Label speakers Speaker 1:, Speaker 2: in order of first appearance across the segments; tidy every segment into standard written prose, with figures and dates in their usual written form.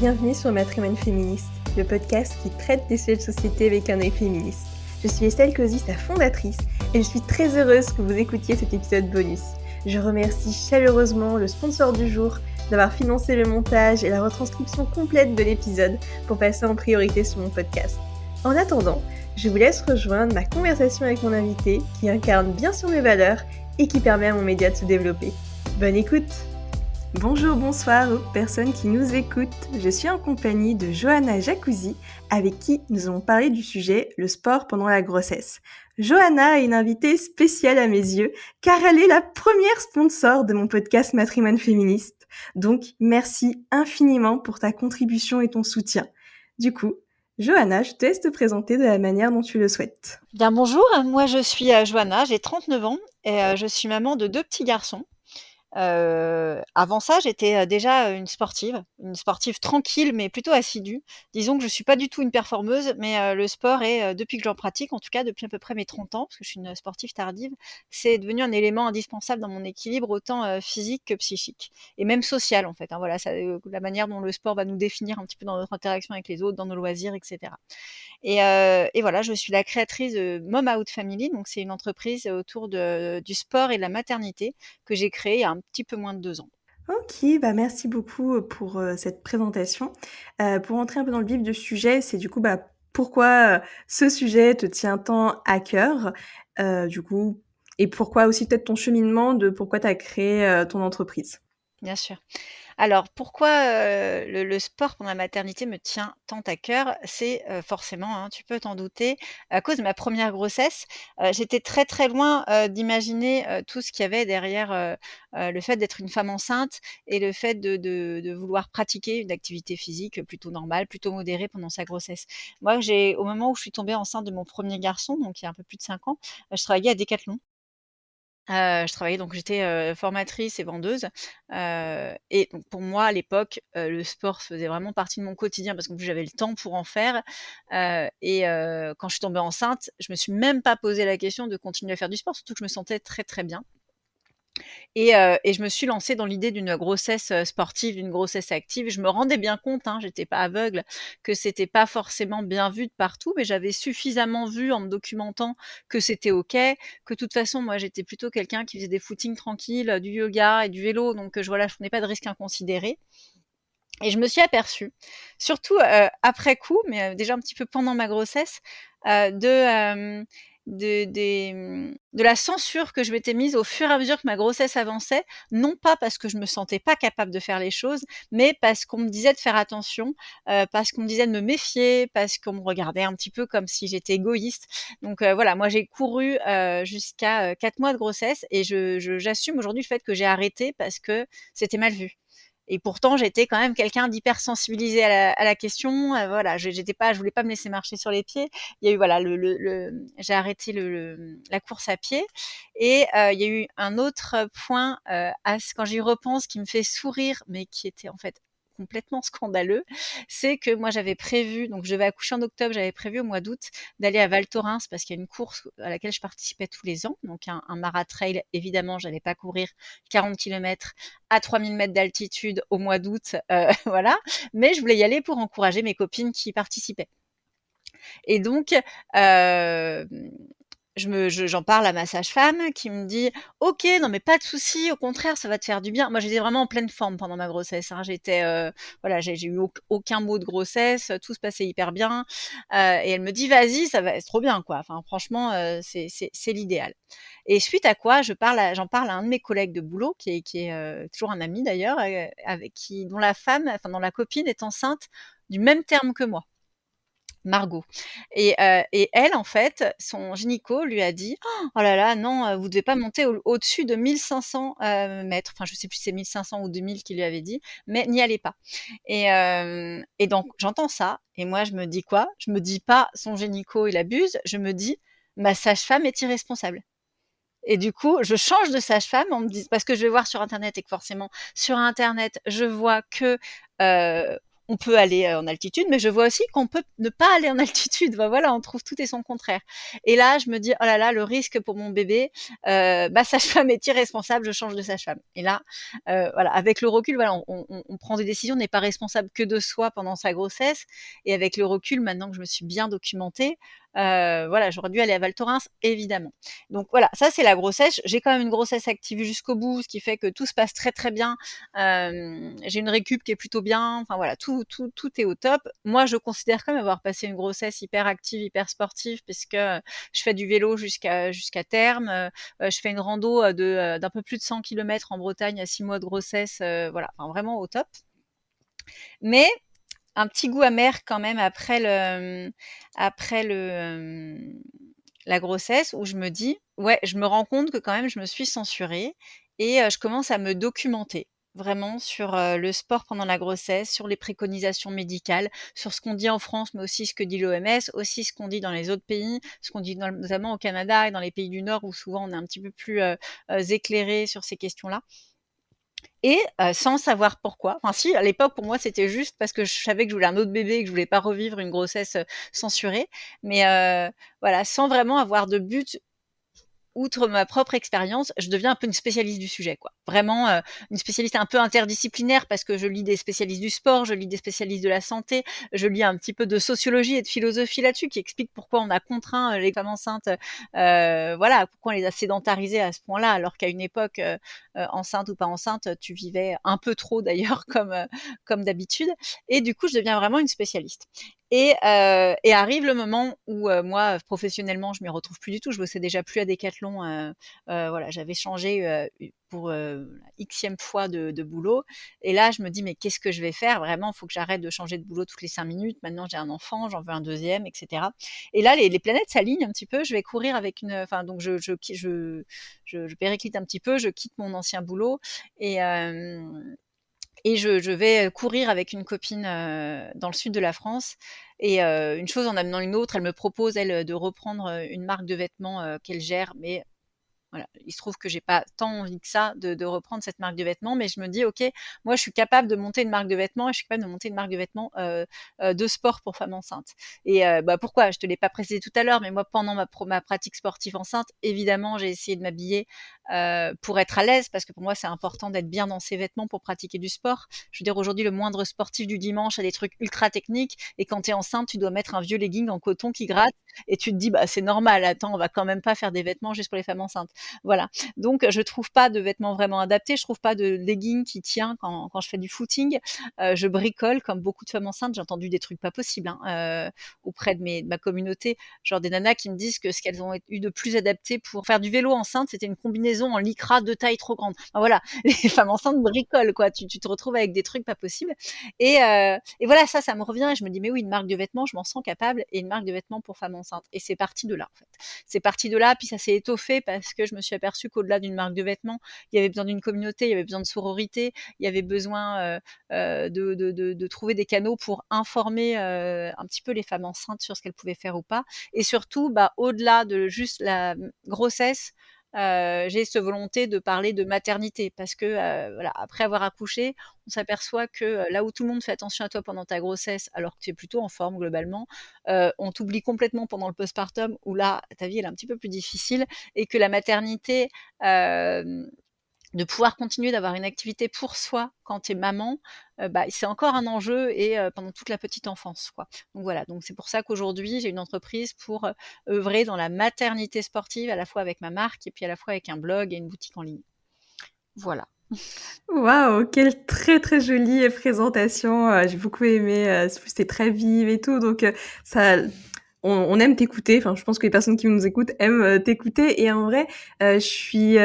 Speaker 1: Bienvenue sur Matrimoine Féministe, le podcast qui traite des sujets de société avec un œil féministe. Je suis Estelle Cosy, sa fondatrice, et je suis très heureuse que vous écoutiez cet épisode bonus. Je remercie chaleureusement le sponsor du jour d'avoir financé le montage et la retranscription complète de l'épisode pour passer en priorité sur mon podcast. En attendant, je vous laisse rejoindre ma conversation avec mon invité qui incarne bien sûr mes valeurs et qui permet à mon média de se développer. Bonne écoute! Bonjour, bonsoir aux personnes qui nous écoutent. Je suis en compagnie de Johanna Jacuzzi, avec qui nous allons parler du sujet « Le sport pendant la grossesse ». Johanna est une invitée spéciale à mes yeux, car elle est la première sponsor de mon podcast Matrimoine Féministe. Donc, merci infiniment pour ta contribution et ton soutien. Du coup, Johanna, je te laisse te présenter de la manière dont tu le souhaites.
Speaker 2: Bien bonjour, moi je suis Johanna, j'ai 39 ans et je suis maman de 2 petits garçons. Avant ça, j'étais déjà une sportive tranquille mais plutôt assidue. Disons que je suis pas du tout une performeuse, mais le sport est, depuis que j'en pratique, en tout cas depuis à peu près mes 30 ans, parce que je suis une sportive tardive, c'est devenu un élément indispensable dans mon équilibre autant, physique que psychique et même social en fait, hein. Voilà, ça, la manière dont le sport va nous définir un petit peu dans notre interaction avec les autres, dans nos loisirs et cetera. Et voilà, je suis la créatrice de Mom Out Family, donc c'est une entreprise autour du sport et de la maternité que j'ai créée il y a un petit peu moins de 2 ans.
Speaker 1: Ok, merci beaucoup pour cette présentation. Pour entrer un peu dans le vif du sujet, c'est du coup pourquoi ce sujet te tient tant à cœur, du coup, et pourquoi aussi peut-être ton cheminement de pourquoi tu as créé ton entreprise.
Speaker 2: Bien sûr. Alors pourquoi, le sport pendant la maternité me tient tant à cœur? C'est, forcément, hein, tu peux t'en douter, à cause de ma première grossesse. J'étais très, très loin, d'imaginer, tout ce qu'il y avait derrière, le fait d'être une femme enceinte et le fait de vouloir pratiquer une activité physique plutôt normale, plutôt modérée pendant sa grossesse. Moi, au moment où je suis tombée enceinte de mon premier garçon, donc il y a un peu plus de 5 ans, je travaillais à Decathlon. Je travaillais donc j'étais, formatrice et vendeuse, et donc pour moi à l'époque, le sport faisait vraiment partie de mon quotidien parce qu'en plus j'avais le temps pour en faire, quand je suis tombée enceinte, je me suis même pas posé la question de continuer à faire du sport, surtout que je me sentais très, très bien. Et je me suis lancée dans l'idée d'une grossesse, sportive, d'une grossesse active. Je me rendais bien compte, hein, j'étais pas aveugle, que c'était pas forcément bien vu de partout, mais j'avais suffisamment vu en me documentant que c'était OK, que de toute façon, moi, j'étais plutôt quelqu'un qui faisait des footings tranquilles, du yoga et du vélo, donc voilà, je prenais pas de risques inconsidérés. Et je me suis aperçue, surtout, après coup, mais déjà un petit peu pendant ma grossesse, de la censure que je m'étais mise au fur et à mesure que ma grossesse avançait. Non pas parce que je me sentais pas capable de faire les choses, mais parce qu'on me disait de faire attention, parce qu'on me disait de me méfier, parce qu'on me regardait un petit peu comme si j'étais égoïste. Donc voilà, moi j'ai couru, jusqu'à, 4 mois de grossesse et j'assume aujourd'hui le fait que j'ai arrêté parce que c'était mal vu. Et pourtant, j'étais quand même quelqu'un d'hyper sensibilisé à la question. Voilà, je voulais pas me laisser marcher sur les pieds. Il y a eu voilà j'ai arrêté la course à pied et il y a eu un autre point quand j'y repense qui me fait sourire, mais qui était en fait complètement scandaleux, c'est que moi j'avais prévu, donc je devais accoucher en octobre, j'avais prévu au mois d'août d'aller à Val Thorens parce qu'il y a une course à laquelle je participais tous les ans, donc un maratrail. Évidemment, j'allais pas courir 40 kilomètres à 3000 mètres d'altitude au mois d'août, voilà. Mais je voulais y aller pour encourager mes copines qui y participaient. Et donc, j'en parle à ma sage-femme qui me dit: «OK, non mais pas de souci, au contraire, ça va te faire du bien». Moi, j'étais vraiment en pleine forme pendant ma grossesse, hein. J'étais, voilà, j'ai eu aucun mot de grossesse, tout se passait hyper bien, et elle me dit: «Vas-y, ça va, c'est trop bien, quoi. Enfin, franchement, c'est l'idéal». Et suite à quoi, j'en parle à un de mes collègues de boulot qui est, toujours un ami d'ailleurs, dont dont la copine est enceinte du même terme que moi. Margot. Et elle, en fait, son gynéco lui a dit: «Oh là là, non, vous devez pas monter au-dessus de 1 500, mètres». Enfin, je sais plus si c'est 1 500 ou 2 000 qu'il lui avait dit, mais n'y allez pas. Et donc j'entends ça et moi je me dis quoi? Je me dis pas: «Son gynéco, il abuse», je me dis: «Ma sage-femme est irresponsable». Et du coup, je change de sage-femme parce que je vais voir sur internet et que forcément sur internet, je vois que, on peut aller en altitude, mais je vois aussi qu'on peut ne pas aller en altitude. Bah, voilà, on trouve tout et son contraire. Et là, je me dis, oh là là, le risque pour mon bébé, ma sage-femme est irresponsable, je change de sage-femme. Et là, voilà, avec le recul, voilà, on prend des décisions, on n'est pas responsable que de soi pendant sa grossesse. Et avec le recul, maintenant que je me suis bien documentée, voilà, j'aurais dû aller à Val Thorens, évidemment. Donc voilà, ça c'est la grossesse. J'ai quand même une grossesse active jusqu'au bout, ce qui fait que tout se passe très très bien. J'ai une récup qui est plutôt bien. Enfin voilà, tout est au top. Moi, je considère quand même avoir passé une grossesse hyper active, hyper sportive, puisque je fais du vélo jusqu'à terme. Je fais une rando d'un peu plus de 100 km en Bretagne à 6 mois de grossesse. Voilà, enfin, vraiment au top. Mais un petit goût amer quand même après la grossesse, où je me dis, ouais, je me rends compte que quand même je me suis censurée et je commence à me documenter vraiment sur le sport pendant la grossesse, sur les préconisations médicales, sur ce qu'on dit en France, mais aussi ce que dit l'OMS, aussi ce qu'on dit dans les autres pays, ce qu'on dit notamment au Canada et dans les pays du Nord où souvent on est un petit peu plus éclairé sur ces questions-là. Et sans savoir pourquoi. Enfin si, à l'époque, pour moi, c'était juste parce que je savais que je voulais un autre bébé et que je voulais pas revivre une grossesse censurée. Mais voilà, sans vraiment avoir de but outre ma propre expérience, je deviens un peu une spécialiste du sujet, quoi. Vraiment, une spécialiste un peu interdisciplinaire parce que je lis des spécialistes du sport, je lis des spécialistes de la santé, je lis un petit peu de sociologie et de philosophie là-dessus qui explique pourquoi on a contraint les femmes enceintes, voilà, pourquoi on les a sédentarisées à ce point-là, alors qu'à une époque, enceinte ou pas enceinte, tu vivais un peu trop d'ailleurs comme d'habitude. Et du coup, je deviens vraiment une spécialiste. Et arrive le moment où moi, professionnellement, je m'y retrouve plus du tout. Je bossais déjà plus à Decathlon. Voilà, j'avais changé pour la xème fois de boulot. Et là, je me dis, mais qu'est-ce que je vais faire? Vraiment, il faut que j'arrête de changer de boulot toutes les 5 minutes. Maintenant, j'ai un enfant, j'en veux un deuxième, etc. Et là, les planètes s'alignent un petit peu. Je vais courir avec une. Enfin, donc, je périclite un petit peu. Je quitte mon ancien boulot et je vais courir avec une copine dans le sud de la France. Et une chose en amenant une autre, elle me propose, elle, de reprendre une marque de vêtements qu'elle gère, mais voilà, il se trouve que j'ai pas tant envie que ça de reprendre cette marque de vêtements, mais je me dis, ok, moi je suis capable de monter une marque de vêtements et je suis capable de monter une marque de vêtements de sport pour femmes enceintes. Et bah, pourquoi? Je te l'ai pas précisé tout à l'heure, mais moi pendant ma pratique sportive enceinte, évidemment, j'ai essayé de m'habiller pour être à l'aise, parce que pour moi c'est important d'être bien dans ses vêtements pour pratiquer du sport. Je veux dire, aujourd'hui, le moindre sportif du dimanche a des trucs ultra techniques, et quand tu es enceinte, tu dois mettre un vieux legging en coton qui gratte, et tu te dis, bah c'est normal, attends, on va quand même pas faire des vêtements juste pour les femmes enceintes. Voilà. Donc, je trouve pas de vêtements vraiment adaptés. Je trouve pas de legging qui tient quand je fais du footing. Je bricole comme beaucoup de femmes enceintes. J'ai entendu des trucs pas possibles auprès de ma communauté. Genre des nanas qui me disent que ce qu'elles ont eu de plus adapté pour faire du vélo enceinte, c'était une combinaison en lycra de taille trop grande. Enfin, voilà, les femmes enceintes bricolent, quoi. Tu te retrouves avec des trucs pas possibles. Et voilà, ça me revient et je me dis, mais oui, une marque de vêtements, je m'en sens capable, et une marque de vêtements pour femmes enceintes. Et c'est parti de là, en fait. C'est parti de là, puis ça s'est étoffé parce que je me suis aperçue qu'au-delà d'une marque de vêtements, il y avait besoin d'une communauté, il y avait besoin de sororité, il y avait besoin de trouver des canaux pour informer un petit peu les femmes enceintes sur ce qu'elles pouvaient faire ou pas. Et surtout, bah, au-delà de juste la grossesse, j'ai cette volonté de parler de maternité, parce que voilà, après avoir accouché, on s'aperçoit que là où tout le monde fait attention à toi pendant ta grossesse, alors que tu es plutôt en forme globalement, on t'oublie complètement pendant le postpartum, où là, ta vie elle est un petit peu plus difficile, et que la maternité, de pouvoir continuer d'avoir une activité pour soi quand tu es maman, bah, c'est encore un enjeu, et pendant toute la petite enfance, quoi. Donc voilà, donc c'est pour ça qu'aujourd'hui, j'ai une entreprise pour œuvrer dans la maternité sportive, à la fois avec ma marque et puis à la fois avec un blog et une boutique en ligne. Voilà.
Speaker 1: Waouh, quelle très, très jolie présentation, j'ai beaucoup aimé, c'était très vive et tout, donc ça on aime t'écouter, enfin je pense que les personnes qui nous écoutent aiment, t'écouter, et en vrai, je suis,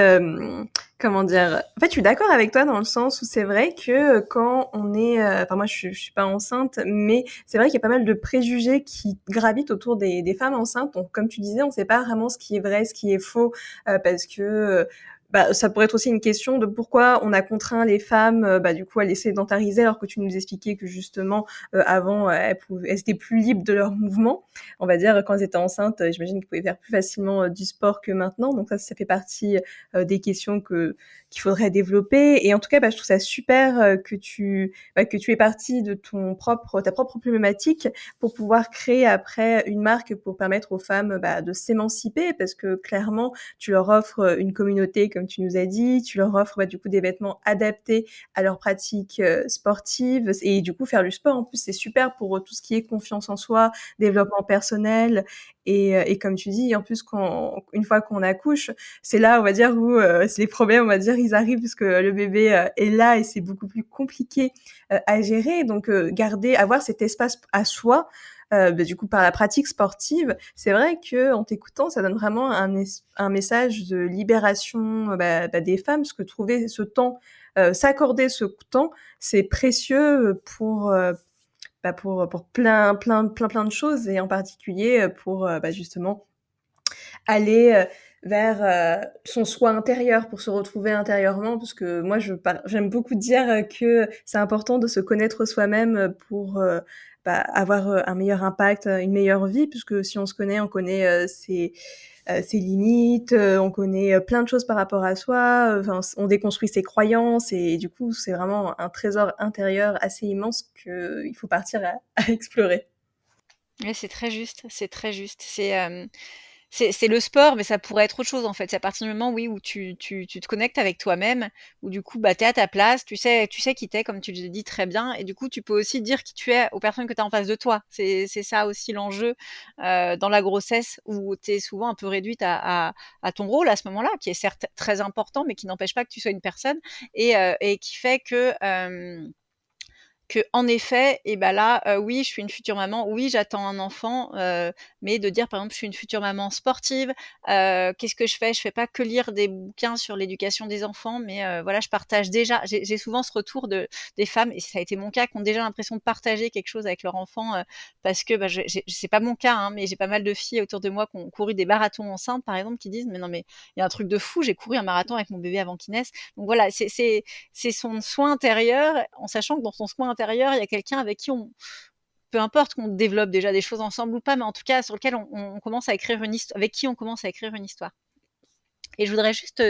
Speaker 1: comment dire? En fait, je suis d'accord avec toi dans le sens où c'est vrai que quand on est, enfin moi je suis pas enceinte, mais c'est vrai qu'il y a pas mal de préjugés qui gravitent autour des femmes enceintes, donc comme tu disais, on sait pas vraiment ce qui est vrai, ce qui est faux, parce que, ça pourrait être aussi une question de pourquoi on a contraint les femmes, du coup, à les sédentariser alors que tu nous expliquais que justement, avant, elles étaient plus libres de leurs mouvements. On va dire, quand elles étaient enceintes, j'imagine qu'elles pouvaient faire plus facilement, du sport que maintenant. Donc ça fait partie, des questions qu'il faudrait développer. Et en tout cas, je trouve ça super, que tu es partie de ta propre problématique pour pouvoir créer après une marque pour permettre aux femmes, de s'émanciper, parce que clairement, tu leur offres une communauté, comme tu nous as dit, tu leur offres du coup des vêtements adaptés à leurs pratiques sportives, et du coup faire du sport en plus c'est super pour tout ce qui est confiance en soi, développement personnel, et comme tu dis, en plus une fois qu'on accouche, c'est là on va dire où c'est les problèmes on va dire ils arrivent, parce que le bébé est là et c'est beaucoup plus compliqué à gérer. Donc avoir cet espace à soi, du coup par la pratique sportive, c'est vrai que en t'écoutant ça donne vraiment un message de libération, des femmes, parce que trouver ce temps, s'accorder ce temps, c'est précieux pour plein de choses, et en particulier pour justement aller vers son soi intérieur, pour se retrouver intérieurement, parce que moi j'aime beaucoup dire que c'est important de se connaître soi-même pour avoir un meilleur impact, une meilleure vie, puisque si on se connaît, on connaît ses limites, on connaît plein de choses par rapport à soi, on déconstruit ses croyances, et du coup c'est vraiment un trésor intérieur assez immense qu'il faut partir à explorer.
Speaker 2: Ouais, c'est très juste, c'est très juste. C'est le sport, mais ça pourrait être autre chose, en fait. C'est à partir du moment, oui, où tu te connectes avec toi-même, où du coup, tu es à ta place, tu sais qui tu es, comme tu le dis très bien, et du coup, tu peux aussi dire qui tu es aux personnes que tu as en face de toi. C'est ça aussi l'enjeu, dans la grossesse, où tu es souvent un peu réduite à ton rôle à ce moment-là, qui est certes très important, mais qui n'empêche pas que tu sois une personne, et qui fait que en effet, et ben là, oui, je suis une future maman, oui, j'attends un enfant, mais de dire, par exemple, je suis une future maman sportive, qu'est-ce que je fais? Je fais pas que lire des bouquins sur l'éducation des enfants, mais voilà, je partage déjà. J'ai souvent ce retour des femmes, et ça a été mon cas, qui ont déjà l'impression de partager quelque chose avec leur enfant, parce que, c'est pas mon cas, hein, mais j'ai pas mal de filles autour de moi qui ont couru des marathons enceintes, par exemple, qui disent: «Mais non, mais il y a un truc de fou, j'ai couru un marathon avec mon bébé avant qu'il naisse». Donc voilà, c'est son soin intérieur, en sachant que dans son soin intérieur, il y a quelqu'un avec qui peu importe qu'on développe déjà des choses ensemble ou pas, mais en tout cas sur lequel on commence à écrire une histoire, avec qui on commence à écrire une histoire. Et je voudrais juste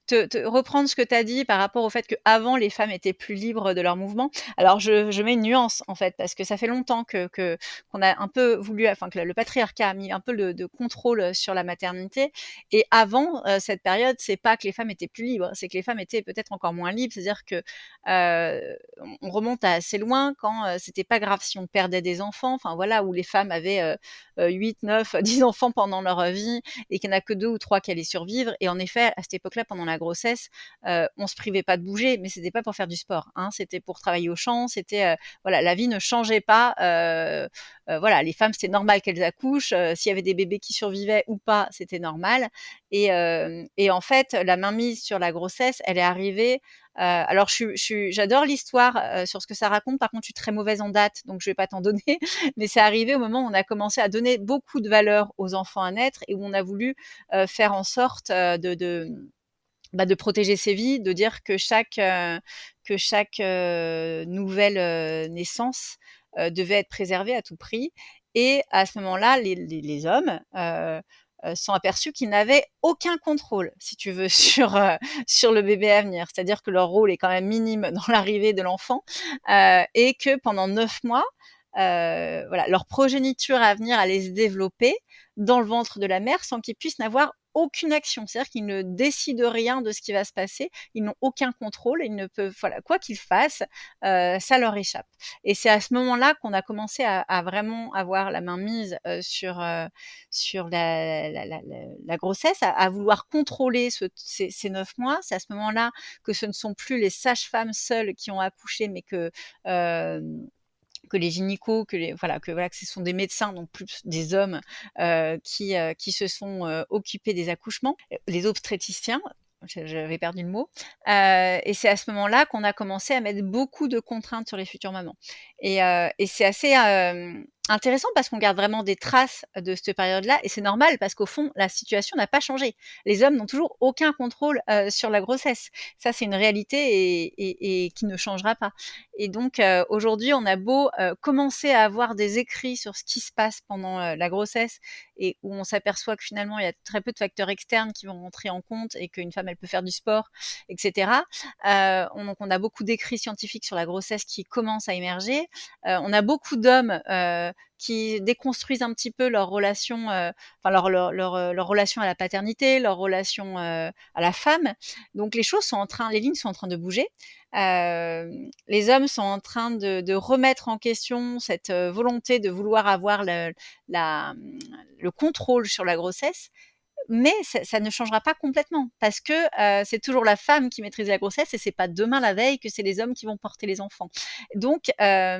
Speaker 2: te reprendre ce que tu as dit par rapport au fait qu'avant, les femmes étaient plus libres de leurs mouvements. Alors, je mets une nuance, en fait, parce que ça fait longtemps qu'on a un peu voulu, enfin, que le patriarcat a mis un peu de contrôle sur la maternité. Et avant cette période, c'est pas que les femmes étaient plus libres, c'est que les femmes étaient peut-être encore moins libres. C'est-à-dire que on remonte à assez loin, quand c'était pas grave si on perdait des enfants, enfin voilà, où les femmes avaient 8, 9, 10 enfants pendant leur vie, et qu'il n'y en a que 2 ou 3 qui allaient survivre. Et en effet, à cette époque-là, pendant la grossesse, on se privait pas de bouger, mais c'était pas pour faire du sport, hein, c'était pour travailler au champ, c'était voilà, la vie ne changeait pas. Voilà, les femmes, c'était normal qu'elles accouchent, s'il y avait des bébés qui survivaient ou pas, c'était normal. Et en fait, la mainmise sur la grossesse, elle est arrivée. Alors, j'adore l'histoire sur ce que ça raconte. Par contre, je suis très mauvaise en date, donc je vais pas t'en donner. Mais c'est arrivé au moment où on a commencé à donner beaucoup de valeur aux enfants à naître, et où on a voulu faire en sorte de protéger ces vies, de dire que chaque nouvelle naissance devait être préservée à tout prix. Et à ce moment-là, les hommes sont aperçus qu'ils n'avaient aucun contrôle, si tu veux, sur le bébé à venir. C'est-à-dire que leur rôle est quand même minime dans l'arrivée de l'enfant, et que pendant 9 mois, voilà, leur progéniture à venir allait se développer dans le ventre de la mère sans qu'ils puissent n'avoir aucune action. C'est-à-dire qu'ils ne décident rien de ce qui va se passer, ils n'ont aucun contrôle, ils ne peuvent, voilà, quoi qu'ils fassent, ça leur échappe. Et c'est à ce moment-là qu'on a commencé à vraiment avoir la main mise sur la grossesse, à vouloir contrôler ces 9 mois. C'est à ce moment-là que ce ne sont plus les sages-femmes seules qui ont accouché, mais que les gynécos, que ce sont des médecins, donc plus des hommes, qui se sont occupés des accouchements, les obstétriciens. J'avais perdu le mot. Et c'est à ce moment-là qu'on a commencé à mettre beaucoup de contraintes sur les futures mamans. Et c'est assez intéressant parce qu'on garde vraiment des traces de cette période-là et c'est normal parce qu'au fond, la situation n'a pas changé. Les hommes n'ont toujours aucun contrôle sur la grossesse. Ça, c'est une réalité et qui ne changera pas. Et donc, aujourd'hui, on a beau commencer à avoir des écrits sur ce qui se passe pendant la grossesse et où on s'aperçoit que finalement, il y a très peu de facteurs externes qui vont rentrer en compte et qu'une femme, elle peut faire du sport, etc. Donc, on a beaucoup d'écrits scientifiques sur la grossesse qui commencent à émerger. On a beaucoup d'hommes qui déconstruisent un petit peu leur relation, enfin leur relation à la paternité, leur relation à la femme. Donc les lignes sont en train de bouger. Les hommes sont en train de remettre en question cette volonté de vouloir avoir le contrôle sur la grossesse. Mais ça ne changera pas complètement parce que c'est toujours la femme qui maîtrise la grossesse et c'est pas demain la veille que c'est les hommes qui vont porter les enfants. Donc, ça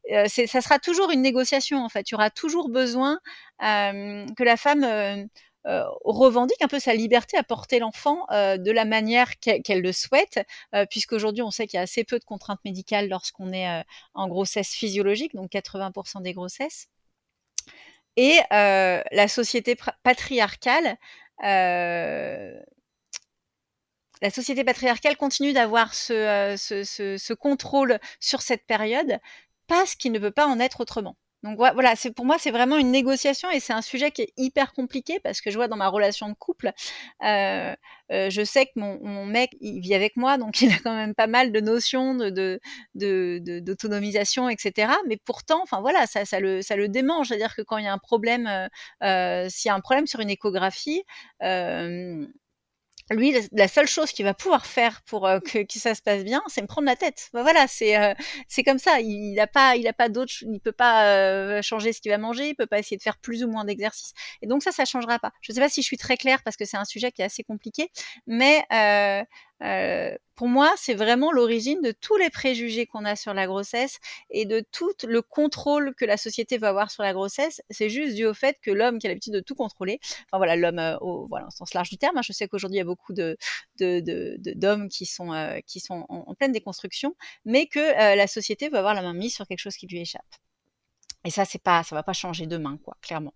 Speaker 2: sera toujours une négociation en fait. Il y aura toujours besoin que la femme revendique un peu sa liberté à porter l'enfant de la manière qu'elle le souhaite, puisqu'aujourd'hui on sait qu'il y a assez peu de contraintes médicales lorsqu'on est en grossesse physiologique, donc 80% des grossesses. Et patriarcale, euh, la société patriarcale continue d'avoir ce contrôle sur cette période parce qu'il ne peut pas en être autrement. Donc voilà, pour moi, c'est vraiment une négociation et c'est un sujet qui est hyper compliqué parce que je vois dans ma relation de couple, je sais que mon mec, il vit avec moi, donc il a quand même pas mal de notions d'autonomisation, etc. Mais pourtant, enfin voilà, ça le démange. C'est-à-dire que quand il y a un problème, s'il y a un problème sur une échographie, lui, la seule chose qu'il va pouvoir faire pour que ça se passe bien, c'est me prendre la tête. Ben voilà, c'est comme ça. Il a pas d'autre, il peut pas changer ce qu'il va manger, il peut pas essayer de faire plus ou moins d'exercice. Et donc ça changera pas. Je sais pas si je suis très claire parce que c'est un sujet qui est assez compliqué, mais pour moi, c'est vraiment l'origine de tous les préjugés qu'on a sur la grossesse et de tout le contrôle que la société va avoir sur la grossesse. C'est juste dû au fait que l'homme qui a l'habitude de tout contrôler, enfin voilà, l'homme voilà, au sens large du terme, hein, je sais qu'aujourd'hui il y a beaucoup d'hommes qui sont en pleine déconstruction, mais que la société veut avoir la main mise sur quelque chose qui lui échappe. Et ça va pas changer demain, quoi, clairement.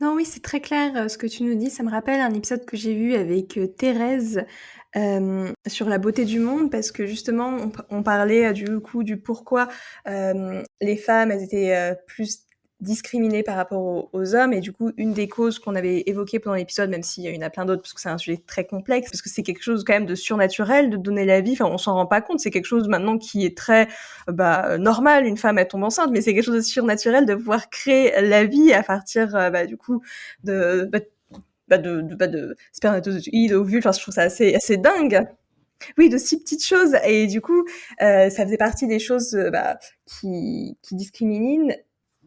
Speaker 1: Non, oui, c'est très clair ce que tu nous dis. Ça me rappelle un épisode que j'ai vu avec Thérèse sur la beauté du monde, parce que justement, on parlait du coup du pourquoi les femmes, elles étaient plus discriminées par rapport aux hommes. Et du coup, une des causes qu'on avait évoquées pendant l'épisode, même s'il y en a plein d'autres, parce que c'est un sujet très complexe, parce que c'est quelque chose quand même de surnaturel de donner la vie. Enfin, on s'en rend pas compte. C'est quelque chose maintenant qui est très normal. Une femme, elle tombe enceinte, mais c'est quelque chose de surnaturel de pouvoir créer la vie à partir du coup de spermatozoïdes, ovules. Enfin, je trouve ça assez dingue. Oui, de si petites choses. Et du coup, ça faisait partie des choses qui discriminent.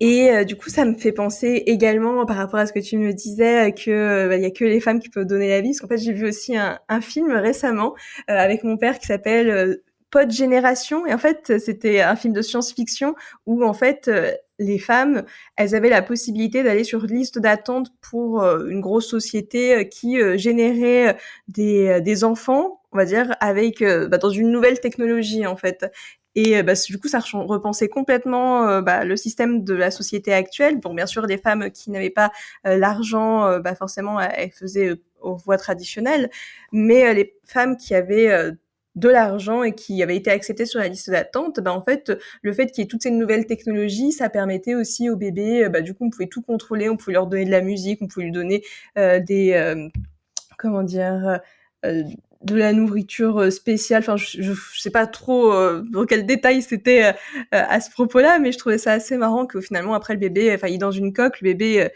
Speaker 1: Et du coup, ça me fait penser également, par rapport à ce que tu me disais, que y a que les femmes qui peuvent donner la vie. Parce qu'en fait, j'ai vu aussi un film récemment avec mon père qui s'appelle Pod Génération. Et en fait, c'était un film de science-fiction où en fait les femmes, elles avaient la possibilité d'aller sur une liste d'attente pour une grosse société qui générait des enfants, on va dire, avec dans une nouvelle technologie en fait. Et du coup, ça repensait complètement le système de la société actuelle. Bon, bien sûr, les femmes qui n'avaient pas l'argent, forcément, elles faisaient aux voies traditionnelles. Mais les femmes qui avaient de l'argent et qui avaient été acceptées sur la liste d'attente, en fait, le fait qu'il y ait toutes ces nouvelles technologies, ça permettait aussi aux bébés, du coup, on pouvait tout contrôler, on pouvait leur donner de la musique, on pouvait lui donner comment dire, de la nourriture spéciale. Enfin, je sais pas trop dans quel détail c'était à ce propos-là, mais je trouvais ça assez marrant que finalement après le bébé, enfin, il est dans une coque, le bébé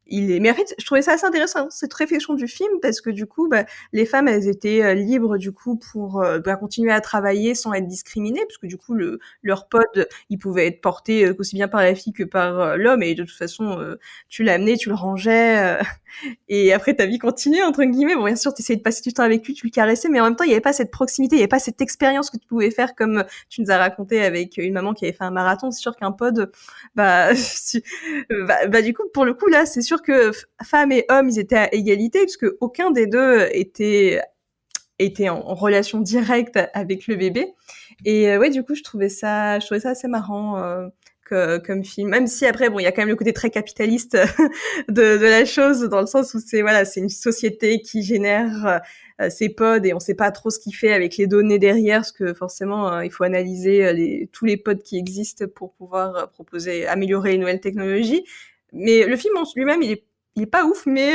Speaker 1: mais en fait, je trouvais ça assez intéressant, cette réflexion du film, parce que du coup, les femmes, elles étaient libres du coup pour continuer à travailler sans être discriminées, parce que du coup, leur pod, il pouvait être porté aussi bien par la fille que par l'homme, et de toute façon, tu l'amenais, tu le rangeais, et après ta vie continuait entre guillemets. Bon, bien sûr, tu essayais de passer du temps avec lui, tu le caressais, mais en même temps, il y avait pas cette proximité, il y avait pas cette expérience que tu pouvais faire comme tu nous as raconté avec une maman qui avait fait un marathon. C'est sûr qu'un pod, du coup, pour le coup là, c'est sûr que femmes et hommes, ils étaient à égalité, parce que aucun des deux était en relation directe avec le bébé. Et ouais, du coup, je trouvais ça assez marrant comme film. Même si après, bon, il y a quand même le côté très capitaliste de la chose, dans le sens où c'est une société qui génère ses pods et on sait pas trop ce qu'il fait avec les données derrière, parce que forcément, il faut analyser tous les pods qui existent pour pouvoir améliorer les nouvelles technologies. Mais le film en lui-même, il est pas ouf, mais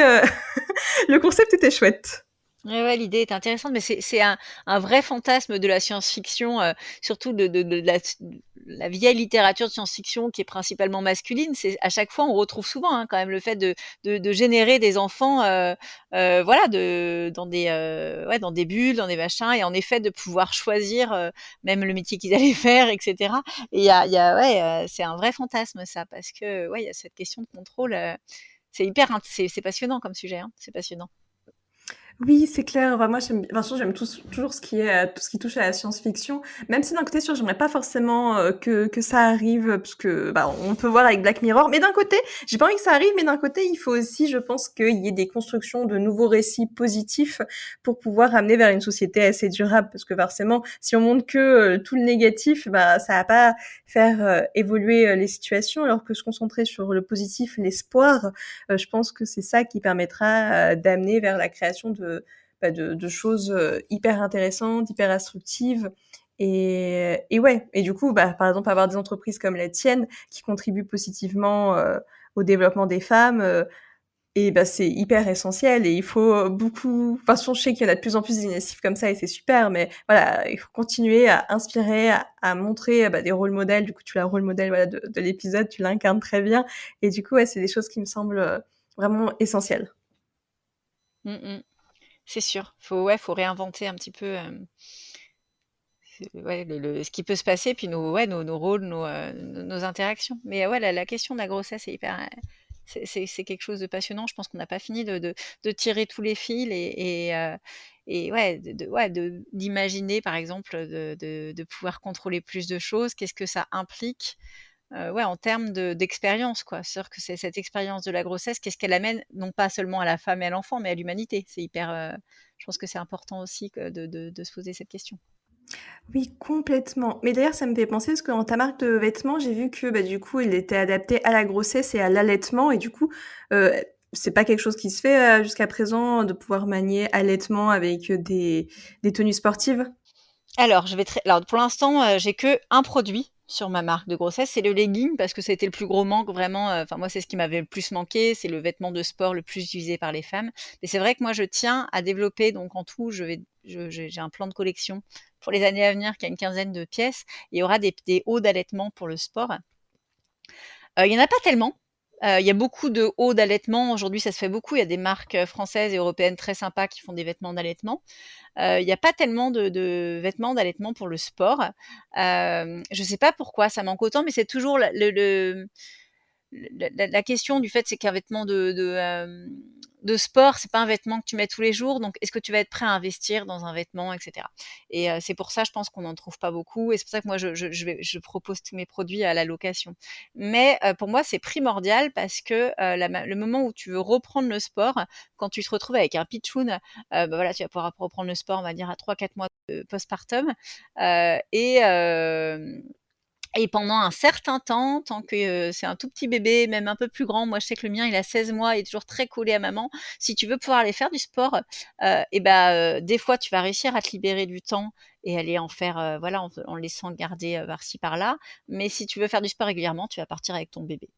Speaker 1: le concept était chouette.
Speaker 2: Ouais, l'idée est intéressante, mais c'est un vrai fantasme de la science-fiction, surtout de la vieille littérature de science-fiction qui est principalement masculine. C'est à chaque fois, on retrouve souvent, hein, quand même le fait de générer des enfants, voilà, dans des, ouais, dans des bulles, dans des machins et en effet de pouvoir choisir, même le métier qu'ils allaient faire et cetera et il y a ouais, c'est un vrai fantasme ça parce que, ouais, il y a cette question de contrôle, c'est hyper int c'est passionnant comme sujet, hein, c'est passionnant.
Speaker 1: Oui, c'est clair. Enfin, moi, j'aime toujours ce qui est, tout ce qui touche à la science-fiction. Même si d'un côté, sûr, j'aimerais pas forcément que ça arrive, parce que bah, on peut voir avec Black Mirror. Mais d'un côté, j'ai pas envie que ça arrive, mais d'un côté, il faut aussi, je pense, qu'il y ait des constructions de nouveaux récits positifs pour pouvoir amener vers une société assez durable. Parce que forcément, si on montre que tout le négatif, bah, ça va pas faire évoluer les situations, alors que se concentrer sur le positif, l'espoir, je pense que c'est ça qui permettra d'amener vers la création de choses hyper intéressantes, hyper instructives. Et ouais, et du coup, bah, par exemple, avoir des entreprises comme la tienne qui contribuent positivement au développement des femmes, et bah, c'est hyper essentiel et il faut beaucoup... Enfin, je sais qu'il y en a de plus en plus d'initiatives comme ça et c'est super, mais voilà, il faut continuer à inspirer, à montrer bah, des rôles modèles. Du coup, tu es le rôle modèle voilà, de l'épisode, tu l'incarnes très bien. Et du coup, ouais, c'est des choses qui me semblent vraiment essentielles.
Speaker 2: Mmh mh. C'est sûr. Faut réinventer un petit peu, ouais, ce qui peut se passer, puis nos rôles, nos interactions. Mais ouais, la question de la grossesse est hyper, c'est quelque chose de passionnant. Je pense qu'on n'a pas fini de tirer tous les fils et ouais, d'imaginer, par exemple, de pouvoir contrôler plus de choses. Qu'est-ce que ça implique? Ouais, en termes d'expérience, quoi. C'est-à-dire que c'est cette expérience de la grossesse, qu'est-ce qu'elle amène, non pas seulement à la femme et à l'enfant, mais à l'humanité. C'est hyper, je pense que c'est important aussi que de se poser cette question.
Speaker 1: Oui, complètement. Mais d'ailleurs, ça me fait penser parce que dans ta marque de vêtements, j'ai vu que bah, du coup, il était adapté à la grossesse et à l'allaitement. Et du coup, euh, c'est pas quelque chose qui se fait jusqu'à présent de pouvoir manier allaitement avec des tenues sportives.
Speaker 2: Alors pour l'instant, j'ai que un produit sur ma marque de grossesse, c'est le legging parce que c'était le plus gros manque vraiment, enfin moi, c'est ce qui m'avait le plus manqué, c'est le vêtement de sport le plus utilisé par les femmes. Mais c'est vrai que moi, je tiens à développer donc en tout, j'ai un plan de collection pour les années à venir qui a une quinzaine de pièces. Il y aura des hauts d'allaitement pour le sport. Il y en a pas tellement. Il y a beaucoup de hauts d'allaitement. Aujourd'hui, ça se fait beaucoup. Il y a des marques, françaises et européennes très sympas qui font des vêtements d'allaitement. Il y a pas tellement de vêtements d'allaitement pour le sport. Je sais pas pourquoi ça manque autant, mais c'est toujours la question du fait, c'est qu'un vêtement de sport, c'est pas un vêtement que tu mets tous les jours, donc est-ce que tu vas être prêt à investir dans un vêtement, et cetera et c'est pour ça, je pense qu'on n'en trouve pas beaucoup et c'est pour ça que moi je propose tous mes produits à la location. Mais pour moi, c'est primordial parce que, le moment où tu veux reprendre le sport, quand tu te retrouves avec un pitchoun, bah, voilà, tu vas pouvoir reprendre le sport, on va dire à 3-4 mois de postpartum, et et pendant un certain temps, tant que, c'est un tout petit bébé, même un peu plus grand, moi je sais que le mien il a 16 mois, il est toujours très collé à maman. Si tu veux pouvoir aller faire du sport, et bah, des fois tu vas réussir à te libérer du temps et aller en faire, voilà, en le laissant le garder, par-ci par-là. Mais si tu veux faire du sport régulièrement, tu vas partir avec ton bébé.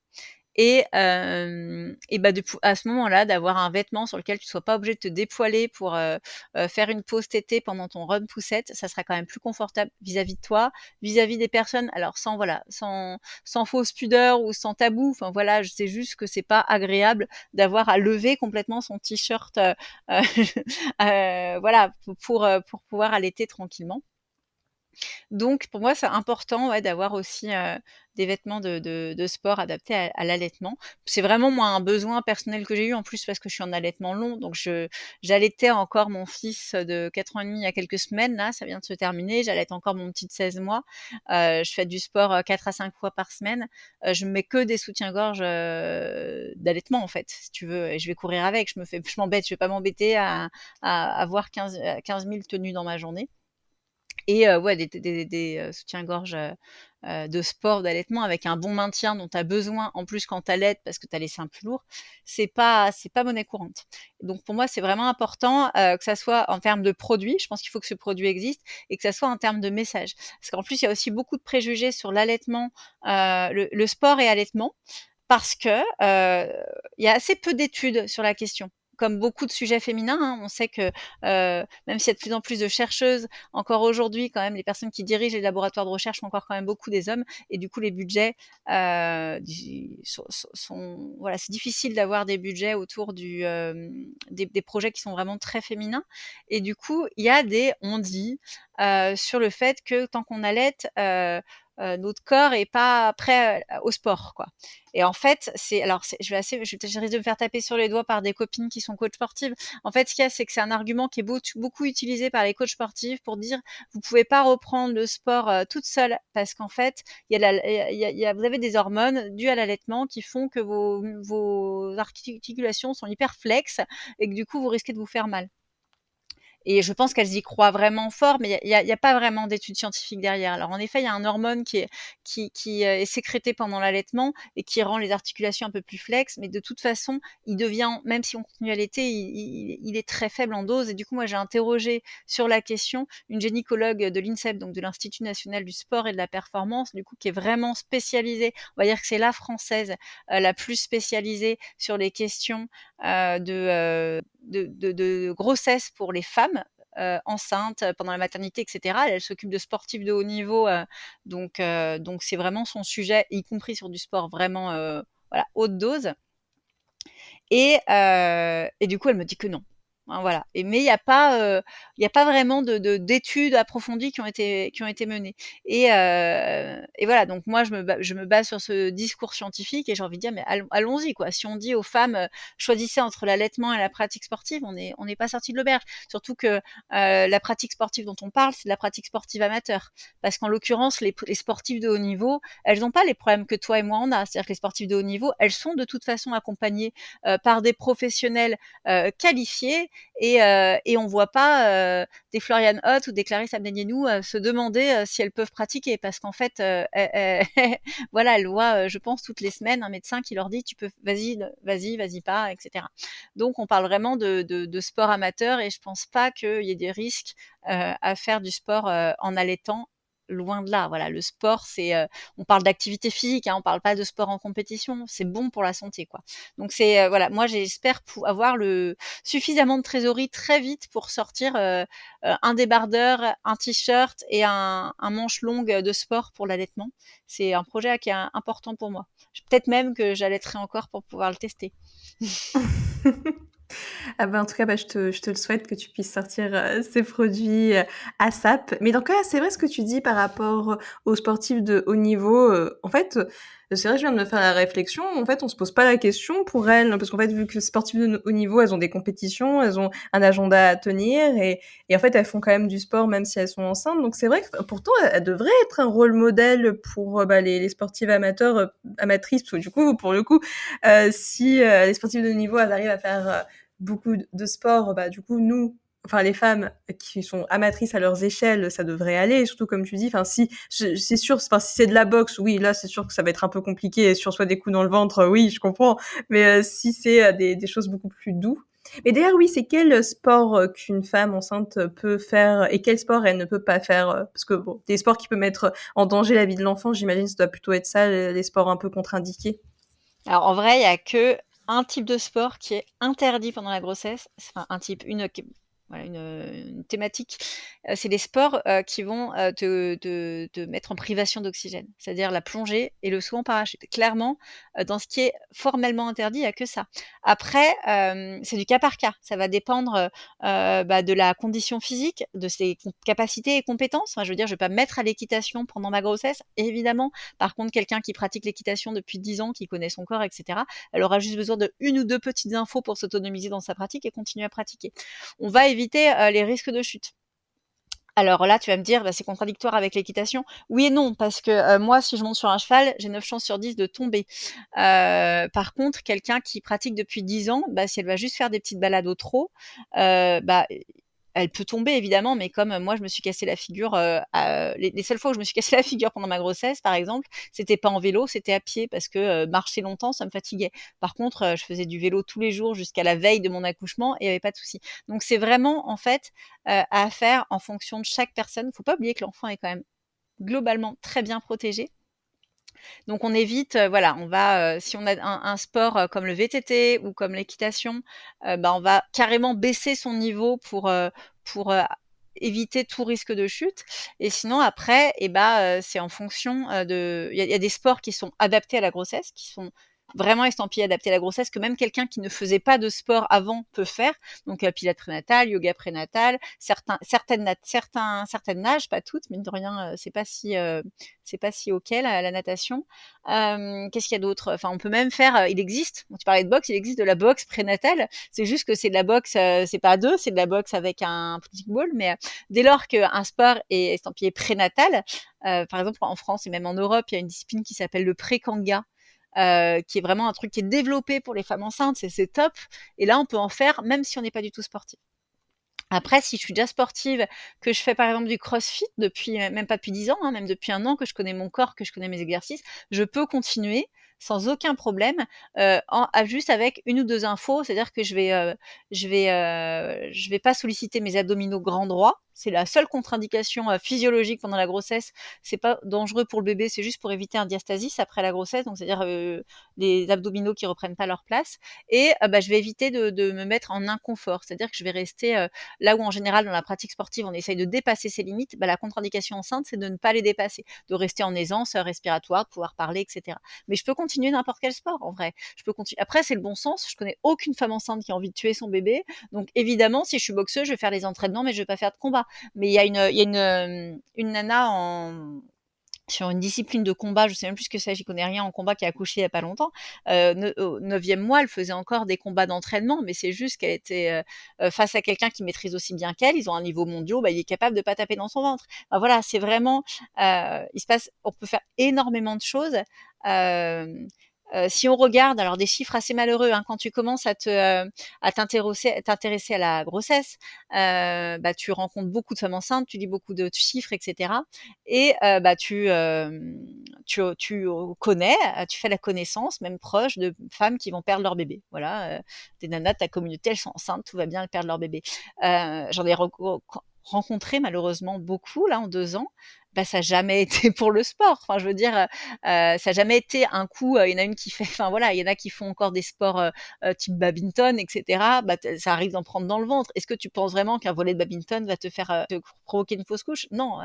Speaker 2: Et bah, à ce moment-là, d'avoir un vêtement sur lequel tu sois pas obligé de te dépoiler pour, faire une pause tétée pendant ton run poussette, ça sera quand même plus confortable vis-à-vis de toi, vis-à-vis des personnes alors sans voilà, sans fausse pudeur ou sans tabou, enfin voilà, je sais juste que c'est pas agréable d'avoir à lever complètement son t-shirt, voilà, pour pouvoir allaiter tranquillement. Donc pour moi, c'est important, ouais, d'avoir aussi, des vêtements de sport adaptés à l'allaitement. C'est vraiment moi un besoin personnel que j'ai eu en plus parce que je suis en allaitement long, donc j'allaitais encore mon fils de 4 ans et demi il y a quelques semaines là, ça vient de se terminer. J'allaite encore mon petit de 16 mois. Je fais du sport, 4 à 5 fois par semaine. Je mets que des soutiens-gorge, d'allaitement en fait, si tu veux et je vais courir avec. Je m'embête, je vais pas m'embêter à avoir 15 000 tenues dans ma journée. et ouais, des soutiens-gorge de sport, d'allaitement avec un bon maintien dont tu as besoin en plus quand tu allaites parce que tu as les seins plus lourds, c'est pas monnaie courante. Donc pour moi, c'est vraiment important, que ça soit en termes de produits, je pense qu'il faut que ce produit existe et que ça soit en termes de message. Parce qu'en plus, il y a aussi beaucoup de préjugés sur l'allaitement, le sport et allaitement parce que, il y a assez peu d'études sur la question. Comme beaucoup de sujets féminins, hein, on sait que, même s'il y a de plus en plus de chercheuses, encore aujourd'hui, quand même, les personnes qui dirigent les laboratoires de recherche sont encore quand même beaucoup des hommes et du coup, les budgets, sont voilà, c'est difficile d'avoir des budgets autour des projets qui sont vraiment très féminins et du coup, il y a on dit, sur le fait que tant qu'on allaite, notre corps est pas prêt, au sport, quoi. Et en fait, je risque de me faire taper sur les doigts par des copines qui sont coachs sportives. En fait, ce qu'il y a, c'est que c'est un argument qui est beaucoup utilisé par les coachs sportifs pour dire vous pouvez pas reprendre le sport toute seule parce qu'en fait, vous avez des hormones dues à l'allaitement qui font que vos articulations sont hyper flexes et que du coup, vous risquez de vous faire mal. Et je pense qu'elles y croient vraiment fort, mais il y a pas vraiment d'études scientifiques derrière. Alors en effet, il y a un hormone qui est sécrété pendant l'allaitement et qui rend les articulations un peu plus flexes, mais de toute façon, il devient, même si on continue à allaiter, il est très faible en dose. Et du coup, moi, j'ai interrogé sur la question une gynécologue de l'INSEP, donc de l'Institut national du sport et de la performance, du coup, qui est vraiment spécialisée. On va dire que c'est la française la plus spécialisée sur les questions de grossesse pour les femmes enceintes pendant la maternité, etc. Elle s'occupe de sportifs de haut niveau, donc c'est vraiment son sujet, y compris sur du sport vraiment voilà, haute dose. Et du coup, elle me dit que non. Hein, voilà. Mais il y a pas vraiment d'études approfondies qui ont été menées. Et voilà. Donc moi, je me base sur ce discours scientifique et j'ai envie de dire, mais allons-y, quoi. Si on dit aux femmes, choisissez entre l'allaitement et la pratique sportive, on n'est pas sorti de l'auberge. Surtout que la pratique sportive dont on parle, c'est de la pratique sportive amateur. Parce qu'en l'occurrence, les sportifs de haut niveau, elles n'ont pas les problèmes que toi et moi on a. C'est-à-dire que les sportifs de haut niveau, elles sont de toute façon accompagnées par des professionnels qualifiés et on voit pas des Florian Hott ou des Clarisse Abdenienou se demander si elles peuvent pratiquer parce qu'en fait voilà, elles voient je pense toutes les semaines un médecin qui leur dit tu peux vas-y pas, etc. Donc on parle vraiment de sport amateur et je pense pas qu'il y ait des risques à faire du sport en allaitant. Loin de là, voilà, le sport, on parle d'activité physique, hein, on parle pas de sport en compétition, c'est bon pour la santé, quoi. Donc voilà, moi j'espère avoir suffisamment de trésorerie très vite pour sortir un débardeur, un t-shirt et un manche longue de sport pour l'allaitement. C'est un projet qui est important pour moi. Peut-être même que j'allaiterai encore pour pouvoir le tester.
Speaker 1: Ah bah, en tout cas, bah, je te le souhaite que tu puisses sortir, ces produits, ASAP. Mais donc c'est vrai ce que tu dis par rapport aux sportifs de haut niveau, en fait, c'est vrai, je viens de me faire la réflexion, en fait, on se pose pas la question pour elles, parce qu'en fait, vu que sportives de haut niveau, elles ont des compétitions, elles ont un agenda à tenir et en fait, elles font quand même du sport même si elles sont enceintes. Donc c'est vrai que pourtant, elles devraient être un rôle modèle pour, bah, les sportives amateurs, amatrices, parce que du coup, pour le coup, si, les sportifs de haut niveau, elles arrivent à faire, beaucoup de sport, bah, du coup, nous, enfin, les femmes qui sont amatrices à leurs échelles, ça devrait aller. Surtout, comme tu dis, enfin, c'est sûr, enfin, si c'est de la boxe, oui, là, c'est sûr que ça va être un peu compliqué. Et si on reçoit des coups dans le ventre, oui, je comprends. Mais si c'est des choses beaucoup plus doux. Mais d'ailleurs, oui, c'est quel sport qu'une femme enceinte peut faire et quel sport elle ne peut pas faire parce que bon, des sports qui peuvent mettre en danger la vie de l'enfant, j'imagine, ça doit plutôt être ça, les sports un peu contre-indiqués.
Speaker 2: Alors en vrai, il y a que un type de sport qui est interdit pendant la grossesse, enfin un type, voilà, une thématique, c'est les sports qui vont te mettre en privation d'oxygène, c'est-à-dire la plongée et le saut en parachute. Clairement, dans ce qui est formellement interdit, il n'y a que ça. Après, c'est du cas par cas. Ça va dépendre bah, de la condition physique, de ses capacités et compétences. Enfin, je veux dire, je ne vais pas me mettre à l'équitation pendant ma grossesse, évidemment. Par contre, quelqu'un qui pratique l'équitation depuis 10 ans, qui connaît son corps, etc., elle aura juste besoin de une ou deux petites infos pour s'autonomiser dans sa pratique et continuer à pratiquer. On va éviter les risques de chute. Alors là, tu vas me dire, bah, c'est contradictoire avec l'équitation. Oui et non, parce que moi, si je monte sur un cheval, j'ai 9 chances sur 10 de tomber. Par contre, quelqu'un qui pratique depuis 10 ans, bah, si elle va juste faire des petites balades au trot, bah, elle peut tomber évidemment, mais comme moi je me suis cassé la figure, les seules fois où je me suis cassé la figure pendant ma grossesse, par exemple, c'était pas en vélo, c'était à pied parce que marcher longtemps, ça me fatiguait. Par contre, je faisais du vélo tous les jours jusqu'à la veille de mon accouchement et il y avait pas de souci. Donc c'est vraiment en fait à faire en fonction de chaque personne. Faut pas oublier que l'enfant est quand même globalement très bien protégé. Donc on évite, voilà, on va, si on a un sport comme le VTT ou comme l'équitation, bah, on va carrément baisser son niveau pour éviter tout risque de chute. Et sinon après, et bah, c'est en fonction il y a des sports qui sont adaptés à la grossesse, qui sont vraiment estampillés adaptés à la grossesse, que même quelqu'un qui ne faisait pas de sport avant peut faire. Donc pilates prénatal, yoga prénatal, certaines nages, pas toutes, mine de rien, c'est pas si OK la natation. Qu'est-ce qu'il y a d'autre? Enfin, on peut même faire, il existe, tu parlais de boxe, il existe de la boxe prénatale. C'est juste que c'est de la boxe, c'est pas à deux, c'est de la boxe avec un punching ball. Mais dès lors qu'un sport est estampillé prénatal, par exemple en France et même en Europe, il y a une discipline qui s'appelle le pré-kanga. Qui est vraiment un truc qui est développé pour les femmes enceintes, c'est top. Et là, on peut en faire même si on n'est pas du tout sportif. Après, si je suis déjà sportive, que je fais par exemple du crossfit depuis, même pas depuis 10 ans, hein, même depuis 1 an, que je connais mon corps, que je connais mes exercices, je peux continuer sans aucun problème, juste avec 1 ou 2 infos. C'est-à-dire que je vais pas solliciter mes abdominaux grand droits. C'est la seule contre-indication physiologique pendant la grossesse. C'est pas dangereux pour le bébé, c'est juste pour éviter un diastasis après la grossesse, donc c'est-à-dire les abdominaux qui reprennent pas leur place. Et bah, je vais éviter de me mettre en inconfort, c'est-à-dire que je vais rester là où en général dans la pratique sportive on essaye de dépasser ses limites, bah, la contre-indication enceinte c'est de ne pas les dépasser, de rester en aisance respiratoire, de pouvoir parler, etc. Mais je peux continuer n'importe quel sport en vrai. Je peux continuer. Après c'est le bon sens. Je connais aucune femme enceinte qui a envie de tuer son bébé. Donc évidemment si je suis boxeuse je vais faire les entraînements mais je vais pas faire de combat. Mais il y a une nana sur une discipline de combat, je sais même plus ce que c'est, j'y connais rien en combat, qui a accouché il y a pas longtemps. Au 9e mois, elle faisait encore des combats d'entraînement, mais c'est juste qu'elle était face à quelqu'un qui maîtrise aussi bien qu'elle. Ils ont un niveau mondial, bah, il est capable de pas taper dans son ventre. Enfin, voilà, c'est vraiment, on peut faire énormément de choses. Euh, si on regarde, alors des chiffres assez malheureux, hein, quand tu commences à t'intéresser à la grossesse, bah, tu rencontres beaucoup de femmes enceintes, tu lis beaucoup de chiffres, etc. Et bah, tu connais, tu fais la connaissance, même proche, de femmes qui vont perdre leur bébé. Voilà, des nanas de ta communauté, elles sont enceintes, tout va bien, elles perdent leur bébé. J'en ai rencontré malheureusement beaucoup là en 2 ans. Bah, ça n'a jamais été pour le sport. Enfin, je veux dire, ça n'a jamais été un coup. Il y en a une qui fait, enfin voilà, il y en a qui font encore des sports type badminton, etc. Bah, ça arrive d'en prendre dans le ventre. Est-ce que tu penses vraiment qu'un volley de badminton va te provoquer une fausse couche? Non.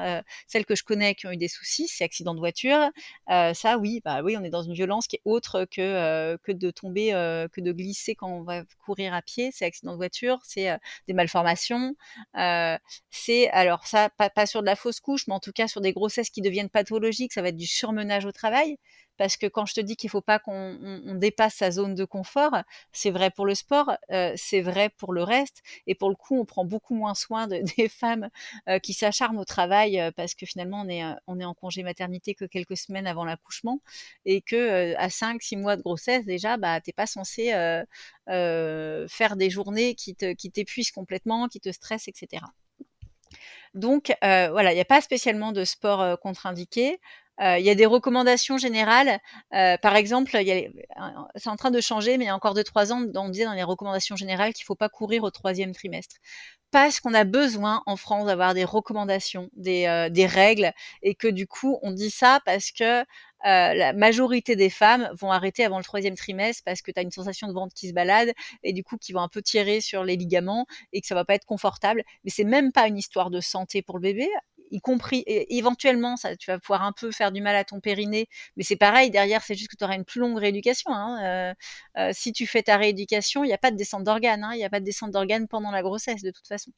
Speaker 2: Celles que je connais qui ont eu des soucis, c'est accident de voiture. Ça, oui, bah oui, on est dans une violence qui est autre que de tomber, que de glisser quand on va courir à pied. C'est accident de voiture, c'est des malformations. C'est alors ça, pas sur de la fausse couche, mais en tout cas sur des grossesses qui deviennent pathologiques, ça va être du surmenage au travail. Parce que quand je te dis qu'il faut pas qu'on dépasse sa zone de confort, c'est vrai pour le sport, c'est vrai pour le reste. Et pour le coup, on prend beaucoup moins soin des femmes qui s'acharnent au travail parce que finalement on est en congé maternité que quelques semaines avant l'accouchement et que à 5-6 mois de grossesse déjà, bah t'es pas censé faire des journées qui t'épuisent complètement, qui te stressent, etc. Donc voilà, il n'y a pas spécialement de sport contre-indiqué. Il y a des recommandations générales. Par exemple, c'est en train de changer, mais il y a encore 2-3 ans, on disait dans les recommandations générales qu'il ne faut pas courir au 3e trimestre. Parce qu'on a besoin en France d'avoir des recommandations, des règles, et que du coup, on dit ça parce que la majorité des femmes vont arrêter avant le 3e trimestre parce que tu as une sensation de ventre qui se balade et du coup qui vont un peu tirer sur les ligaments et que ça va pas être confortable. Mais c'est même pas une histoire de santé pour le bébé, y compris éventuellement ça, tu vas pouvoir un peu faire du mal à ton périnée, mais c'est pareil derrière, c'est juste que tu auras une plus longue rééducation. Hein. Si tu fais ta rééducation, il n'y a pas de descente d'organes, hein, il n'y a pas de descente d'organes pendant la grossesse de toute façon.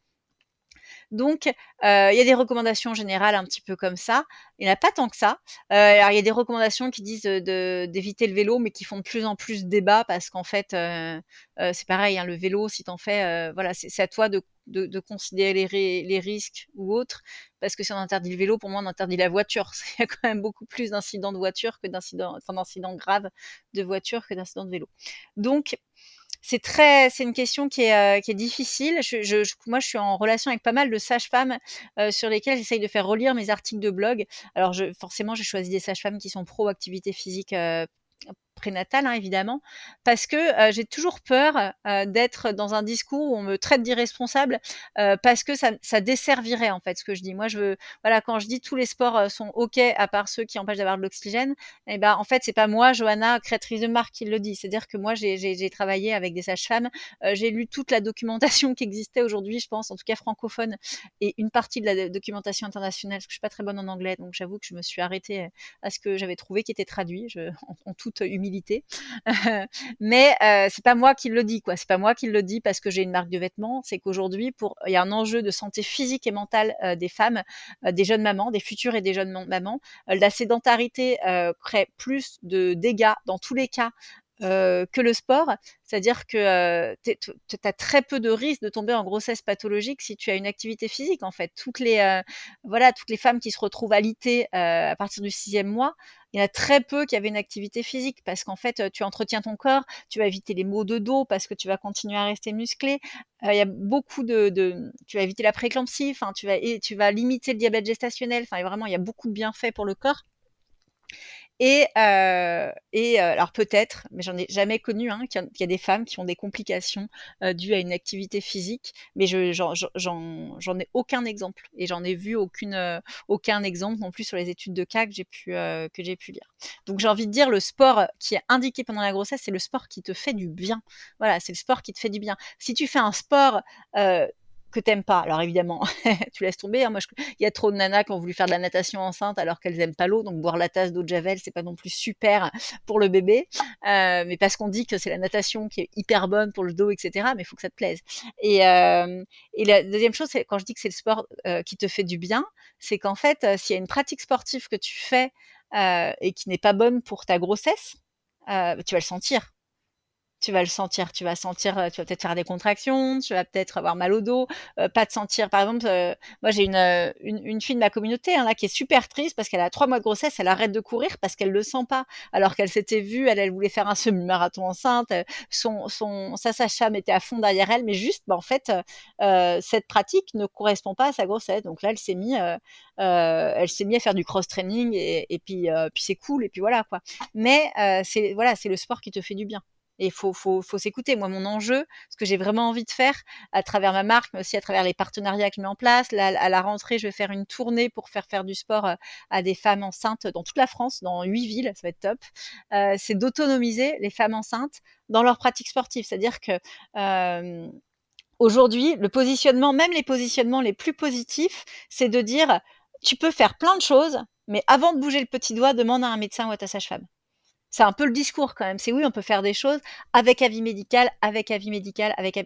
Speaker 2: Donc, il y a des recommandations générales un petit peu comme ça. Il n'y en a pas tant que ça. Alors, il y a des recommandations qui disent d'éviter le vélo, mais qui font de plus en plus débat parce qu'en fait, c'est pareil, hein, le vélo, si tu en fais, voilà, c'est à toi de considérer les risques ou autres. Parce que si on interdit le vélo, pour moi, on interdit la voiture. Il y a quand même beaucoup plus d'incidents de voiture que d'incidents graves de voiture que d'incidents de vélo. Donc, c'est une question qui est difficile. Moi, je suis en relation avec pas mal de sages-femmes sur lesquelles j'essaye de faire relire mes articles de blog. Alors, forcément, j'ai choisi des sages-femmes qui sont pro activité physique prénatale, hein, évidemment, parce que j'ai toujours peur d'être dans un discours où on me traite d'irresponsable parce que ça desservirait en fait ce que je dis. Moi, voilà, quand je dis tous les sports sont ok à part ceux qui empêchent d'avoir de l'oxygène, et ben en fait c'est pas moi, Johanna, créatrice de marque, qui le dit. C'est-à-dire que moi j'ai travaillé avec des sages-femmes, j'ai lu toute la documentation qui existait aujourd'hui, je pense, en tout cas francophone, et une partie de la documentation internationale, parce que je suis pas très bonne en anglais, donc j'avoue que je me suis arrêtée à ce que j'avais trouvé qui était traduit, en toute humilité. Mais c'est pas moi qui le dis, quoi. C'est pas moi qui le dis parce que j'ai une marque de vêtements. C'est qu'aujourd'hui, il y a un enjeu de santé physique et mentale des femmes, des jeunes mamans, des futures et des jeunes mamans. La sédentarité crée plus de dégâts dans tous les cas que le sport, c'est-à-dire que tu as très peu de risques de tomber en grossesse pathologique si tu as une activité physique. En fait, toutes les femmes qui se retrouvent alitées à partir du 6e mois, il y en a très peu qui avaient une activité physique parce qu'en fait, tu entretiens ton corps, tu vas éviter les maux de dos parce que tu vas continuer à rester musclé. Il y a beaucoup tu vas éviter la prééclampsie, enfin, tu vas limiter le diabète gestationnel. Enfin, vraiment, il y a beaucoup de bienfaits pour le corps. Alors peut-être, mais j'en ai jamais connu, hein, qu'il y a des femmes qui ont des complications dues à une activité physique, mais j'en ai aucun exemple et j'en ai vu aucun exemple non plus sur les études de cas que j'ai pu lire. Donc j'ai envie de dire, le sport qui est indiqué pendant la grossesse, c'est le sport qui te fait du bien. Voilà, c'est le sport qui te fait du bien. Si tu fais un sport que t'aimes pas, alors évidemment, tu laisses tomber. Hein. Moi, il y a trop de nanas qui ont voulu faire de la natation enceinte alors qu'elles aiment pas l'eau, donc boire la tasse d'eau de javel, c'est pas non plus super pour le bébé, mais parce qu'on dit que c'est la natation qui est hyper bonne pour le dos, etc. Mais il faut que ça te plaise. Et la deuxième chose, c'est quand je dis que c'est le sport qui te fait du bien, c'est qu'en fait, s'il y a une pratique sportive que tu fais et qui n'est pas bonne pour ta grossesse, tu vas le sentir. Tu vas le sentir, tu vas peut-être faire des contractions, tu vas peut-être avoir mal au dos, pas te sentir par exemple, moi j'ai une fille de ma communauté, hein, là, qui est super triste parce qu'elle a 3 mois de grossesse, elle arrête de courir parce qu'elle le sent pas. Alors qu'elle s'était vue, elle voulait faire un semi-marathon enceinte, sa sage-femme était à fond derrière elle, mais juste, en fait, cette pratique ne correspond pas à sa grossesse. Donc là, elle s'est mise à faire du cross-training et puis c'est cool et puis voilà, quoi. Mais c'est le sport qui te fait du bien. Et il faut s'écouter. Moi, mon enjeu, ce que j'ai vraiment envie de faire à travers ma marque, mais aussi à travers les partenariats que je mets en place. Là, à la rentrée, je vais faire une tournée pour faire du sport à des femmes enceintes dans toute la France, dans 8 villes, ça va être top. C'est d'autonomiser les femmes enceintes dans leur pratique sportive. C'est-à-dire que aujourd'hui, le positionnement, même les positionnements les plus positifs, c'est de dire, tu peux faire plein de choses, mais avant de bouger le petit doigt, demande à un médecin ou à ta sage-femme. C'est un peu le discours quand même. C'est oui, on peut faire des choses avec avis médical,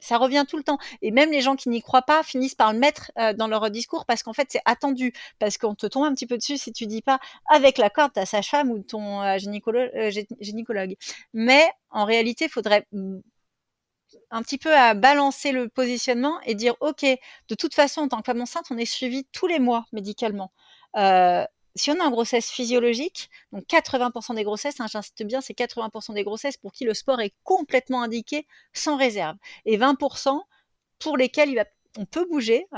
Speaker 2: ça revient tout le temps. Et même les gens qui n'y croient pas finissent par le mettre dans leur discours parce qu'en fait, c'est attendu. Parce qu'on te tombe un petit peu dessus si tu dis pas avec l'accord de ta sage-femme ou de ton gynécologue. Mais en réalité, il faudrait un petit peu à balancer le positionnement et dire ok, de toute façon, en tant que femme enceinte, on est suivi tous les mois médicalement. Si on est en grossesse physiologique, donc 80% des grossesses, hein, j'insiste bien, c'est 80% des grossesses pour qui le sport est complètement indiqué sans réserve, et 20% pour lesquels on peut bouger,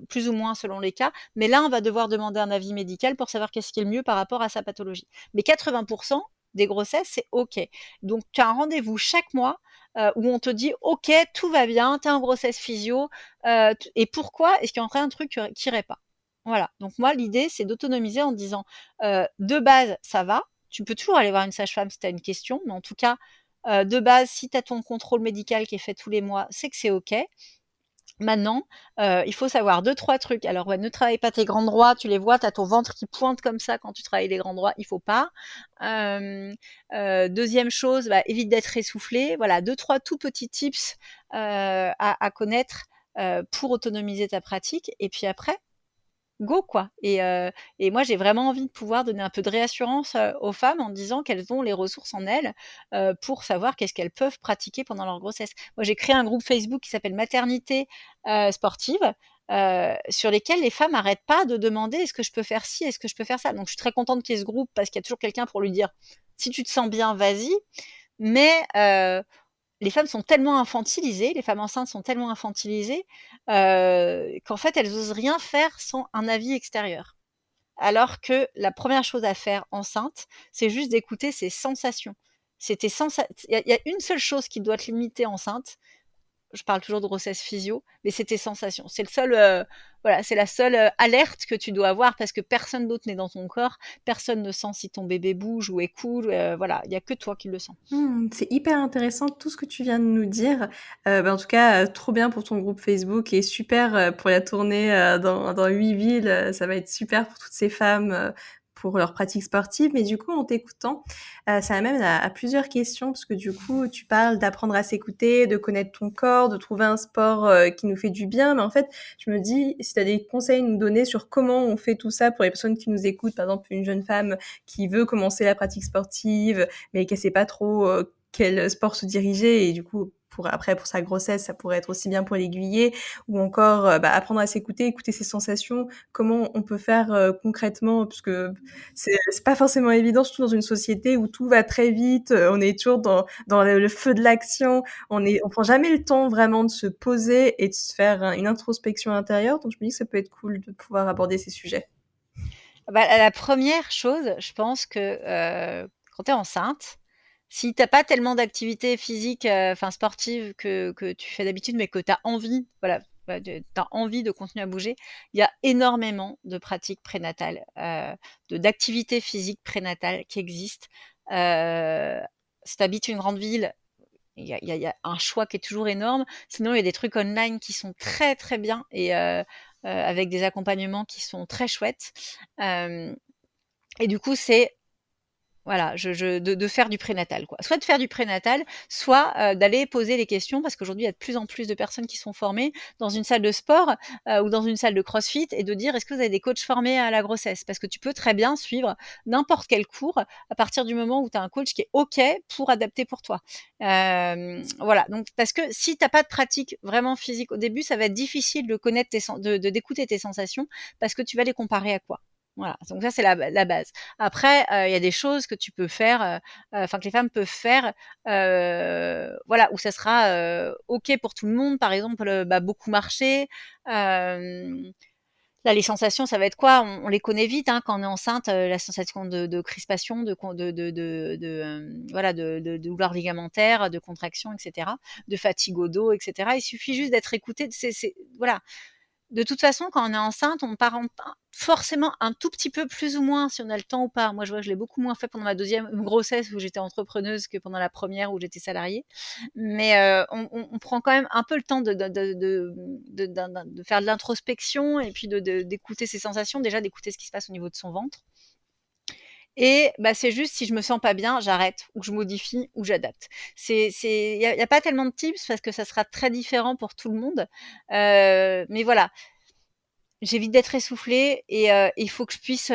Speaker 2: plus ou moins selon les cas, mais là, on va devoir demander un avis médical pour savoir qu'est-ce qui est le mieux par rapport à sa pathologie. Mais 80% des grossesses, c'est OK. Donc, tu as un rendez-vous chaque mois où on te dit OK, tout va bien, tu es en grossesse physio, et pourquoi est-ce qu'il y aurait un truc qui irait pas? Voilà. Donc, moi, l'idée, c'est d'autonomiser en disant de base, ça va. Tu peux toujours aller voir une sage-femme si tu as une question, mais en tout cas, de base, si tu as ton contrôle médical qui est fait tous les mois, c'est que c'est OK. Maintenant, il faut savoir 2-3 trucs. Alors ouais, ne travaille pas tes grands droits, tu les vois, tu as ton ventre qui pointe comme ça quand tu travailles les grands droits, il faut pas. Deuxième chose, évite d'être essoufflé. Voilà, 2-3 tout petits tips à connaître pour autonomiser ta pratique. Et puis après, go quoi. Et moi j'ai vraiment envie de pouvoir donner un peu de réassurance aux femmes en disant qu'elles ont les ressources en elles pour savoir qu'est-ce qu'elles peuvent pratiquer pendant leur grossesse. Moi j'ai créé un groupe Facebook qui s'appelle Maternité sportive, sur lesquels les femmes n'arrêtent pas de demander est-ce que je peux faire ci, est-ce que je peux faire ça. Donc je suis très contente qu'il y ait ce groupe parce qu'il y a toujours quelqu'un pour lui dire si tu te sens bien, vas-y. Mais les femmes sont tellement infantilisées, les femmes enceintes sont tellement infantilisées, qu'en fait, elles osent rien faire sans un avis extérieur. Alors que la première chose à faire enceinte, c'est juste d'écouter ses sensations. Il y a une seule chose qui doit te limiter enceinte, je parle toujours de grossesse physio, mais c'est tes sensations. C'est le seul, voilà, c'est la seule alerte que tu dois avoir parce que personne d'autre n'est dans ton corps. Personne ne sent si ton bébé bouge ou est cool. Voilà, il y a que toi qui le sens.
Speaker 1: C'est hyper intéressant tout ce que tu viens de nous dire. En tout cas, trop bien pour ton groupe Facebook et super, pour la tournée, dans 8 villes, ça va être super pour toutes ces femmes, pour leurs pratiques sportives. Mais du coup, en t'écoutant, ça m'amène à plusieurs questions parce que du coup, tu parles d'apprendre à s'écouter, de connaître ton corps, de trouver un sport, qui nous fait du bien. Mais en fait, je me dis, si tu as des conseils à nous donner sur comment on fait tout ça pour les personnes qui nous écoutent, par exemple une jeune femme qui veut commencer la pratique sportive, mais qu'elle sait pas trop quel sport se diriger et du coup pour sa grossesse ça pourrait être aussi bien pour l'aiguiller ou encore apprendre à s'écouter, écouter ses sensations, comment on peut faire concrètement parce que c'est pas forcément évident surtout dans une société où tout va très vite, on est toujours dans le feu de l'action, on prend jamais le temps vraiment de se poser et de se faire une introspection intérieure donc je me dis que ça peut être cool de pouvoir aborder ces sujets.
Speaker 2: Bah, la première chose, je pense que, quand tu es enceinte, si tu as pas tellement d'activités physiques, enfin sportives que tu fais d'habitude, mais que tu as envie, voilà, tu as envie de continuer à bouger, il y a énormément de pratiques prénatales, d'activités physiques prénatales qui existent. Heu, Si tu habites une grande ville, il y a un choix qui est toujours énorme. Sinon, il y a des trucs online qui sont très, très bien et avec des accompagnements qui sont très chouettes. Hem Et du coup, c'est voilà, de faire du prénatal, quoi. Soit de faire du prénatal, soit, d'aller poser les questions parce qu'aujourd'hui, il y a de plus en plus de personnes qui sont formées dans une salle de sport, ou dans une salle de crossfit et de dire: «Est-ce que vous avez des coachs formés à la grossesse?» Parce que tu peux très bien suivre n'importe quel cours à partir du moment où tu as un coach qui est OK pour adapter pour toi. Voilà, donc parce que si tu as pas de pratique vraiment physique au début, ça va être difficile de connaître tes sen de d'écouter tes sensations parce que tu vas les comparer à quoi? Voilà, donc ça, c'est la base. Après, il y a des choses que tu peux faire, enfin que les femmes peuvent faire, voilà, où ça sera, OK pour tout le monde. Par exemple, beaucoup marcher. Hem, Là, les sensations, ça va être quoi? On les connaît vite, hein, quand on est enceinte, la sensation de crispation, voilà, de douleur ligamentaire, de contraction et cetera, de fatigue au dos et cetera. Il suffit juste d'être écouté. C'est voilà, de toute façon, quand on est enceinte, on part forcément un tout petit peu plus ou moins, si on a le temps ou pas. Moi, je vois que je l'ai beaucoup moins fait pendant ma deuxième grossesse où j'étais entrepreneuse que pendant la première où j'étais salariée. Mais on prend quand même un peu le temps de faire de l'introspection et puis d'écouter ses sensations, déjà d'écouter ce qui se passe au niveau de son ventre. Et c'est juste si je me sens pas bien, j'arrête ou je modifie ou j'adapte. Il y a pas tellement de tips parce que ça sera très différent pour tout le monde. Mais voilà, j'évite d'être essoufflée et faut que je puisse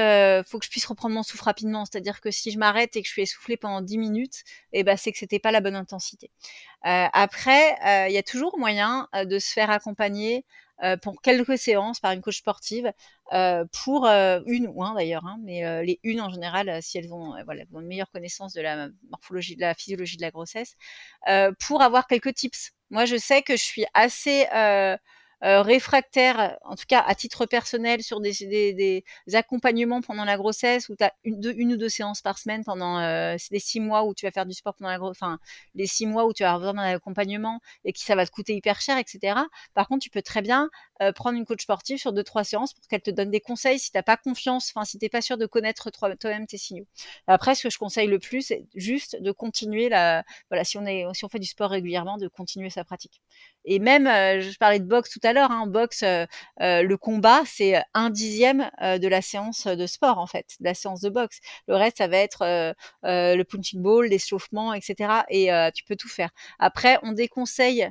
Speaker 2: reprendre mon souffle rapidement. C'est-à-dire que si je m'arrête et que je suis essoufflée pendant 10 minutes et c'est que c'était pas la bonne intensité. Après, il y a toujours moyen, de se faire accompagner, pour quelques séances par une coach sportive, pour, 1 ou 1 d'ailleurs, hein, mais les 1 en général, si elles ont, voilà, elles ont une meilleure connaissance de la morphologie, de la physiologie de la grossesse, pour avoir quelques tips. Moi, je sais que je suis assez, réfractaire, en tout cas à titre personnel, sur des accompagnements pendant la grossesse où tu as 1 ou 2 séances par semaine pendant, c'est les 6 mois où tu vas faire du sport pendant enfin, les 6 mois où tu vas avoir besoin d'un accompagnement et qui ça va te coûter hyper cher et cetera. Par contre, tu peux très bien, prendre une coach sportive sur 2-3 séances pour qu'elle te donne des conseils si tu as pas confiance, enfin, si tu es pas sûr de connaître toi-même tes signaux. Après, ce que je conseille le plus, c'est juste de continuer voilà, si on fait du sport régulièrement, de continuer sa pratique. Et même, je parlais de boxe tout à l'heure, hein, en boxe, le combat, c'est 1/10 de la séance de sport, en fait, de la séance de boxe. Le reste, ça va être, le punching ball, l'échauffement et cetera et tu peux tout faire. Après, on déconseille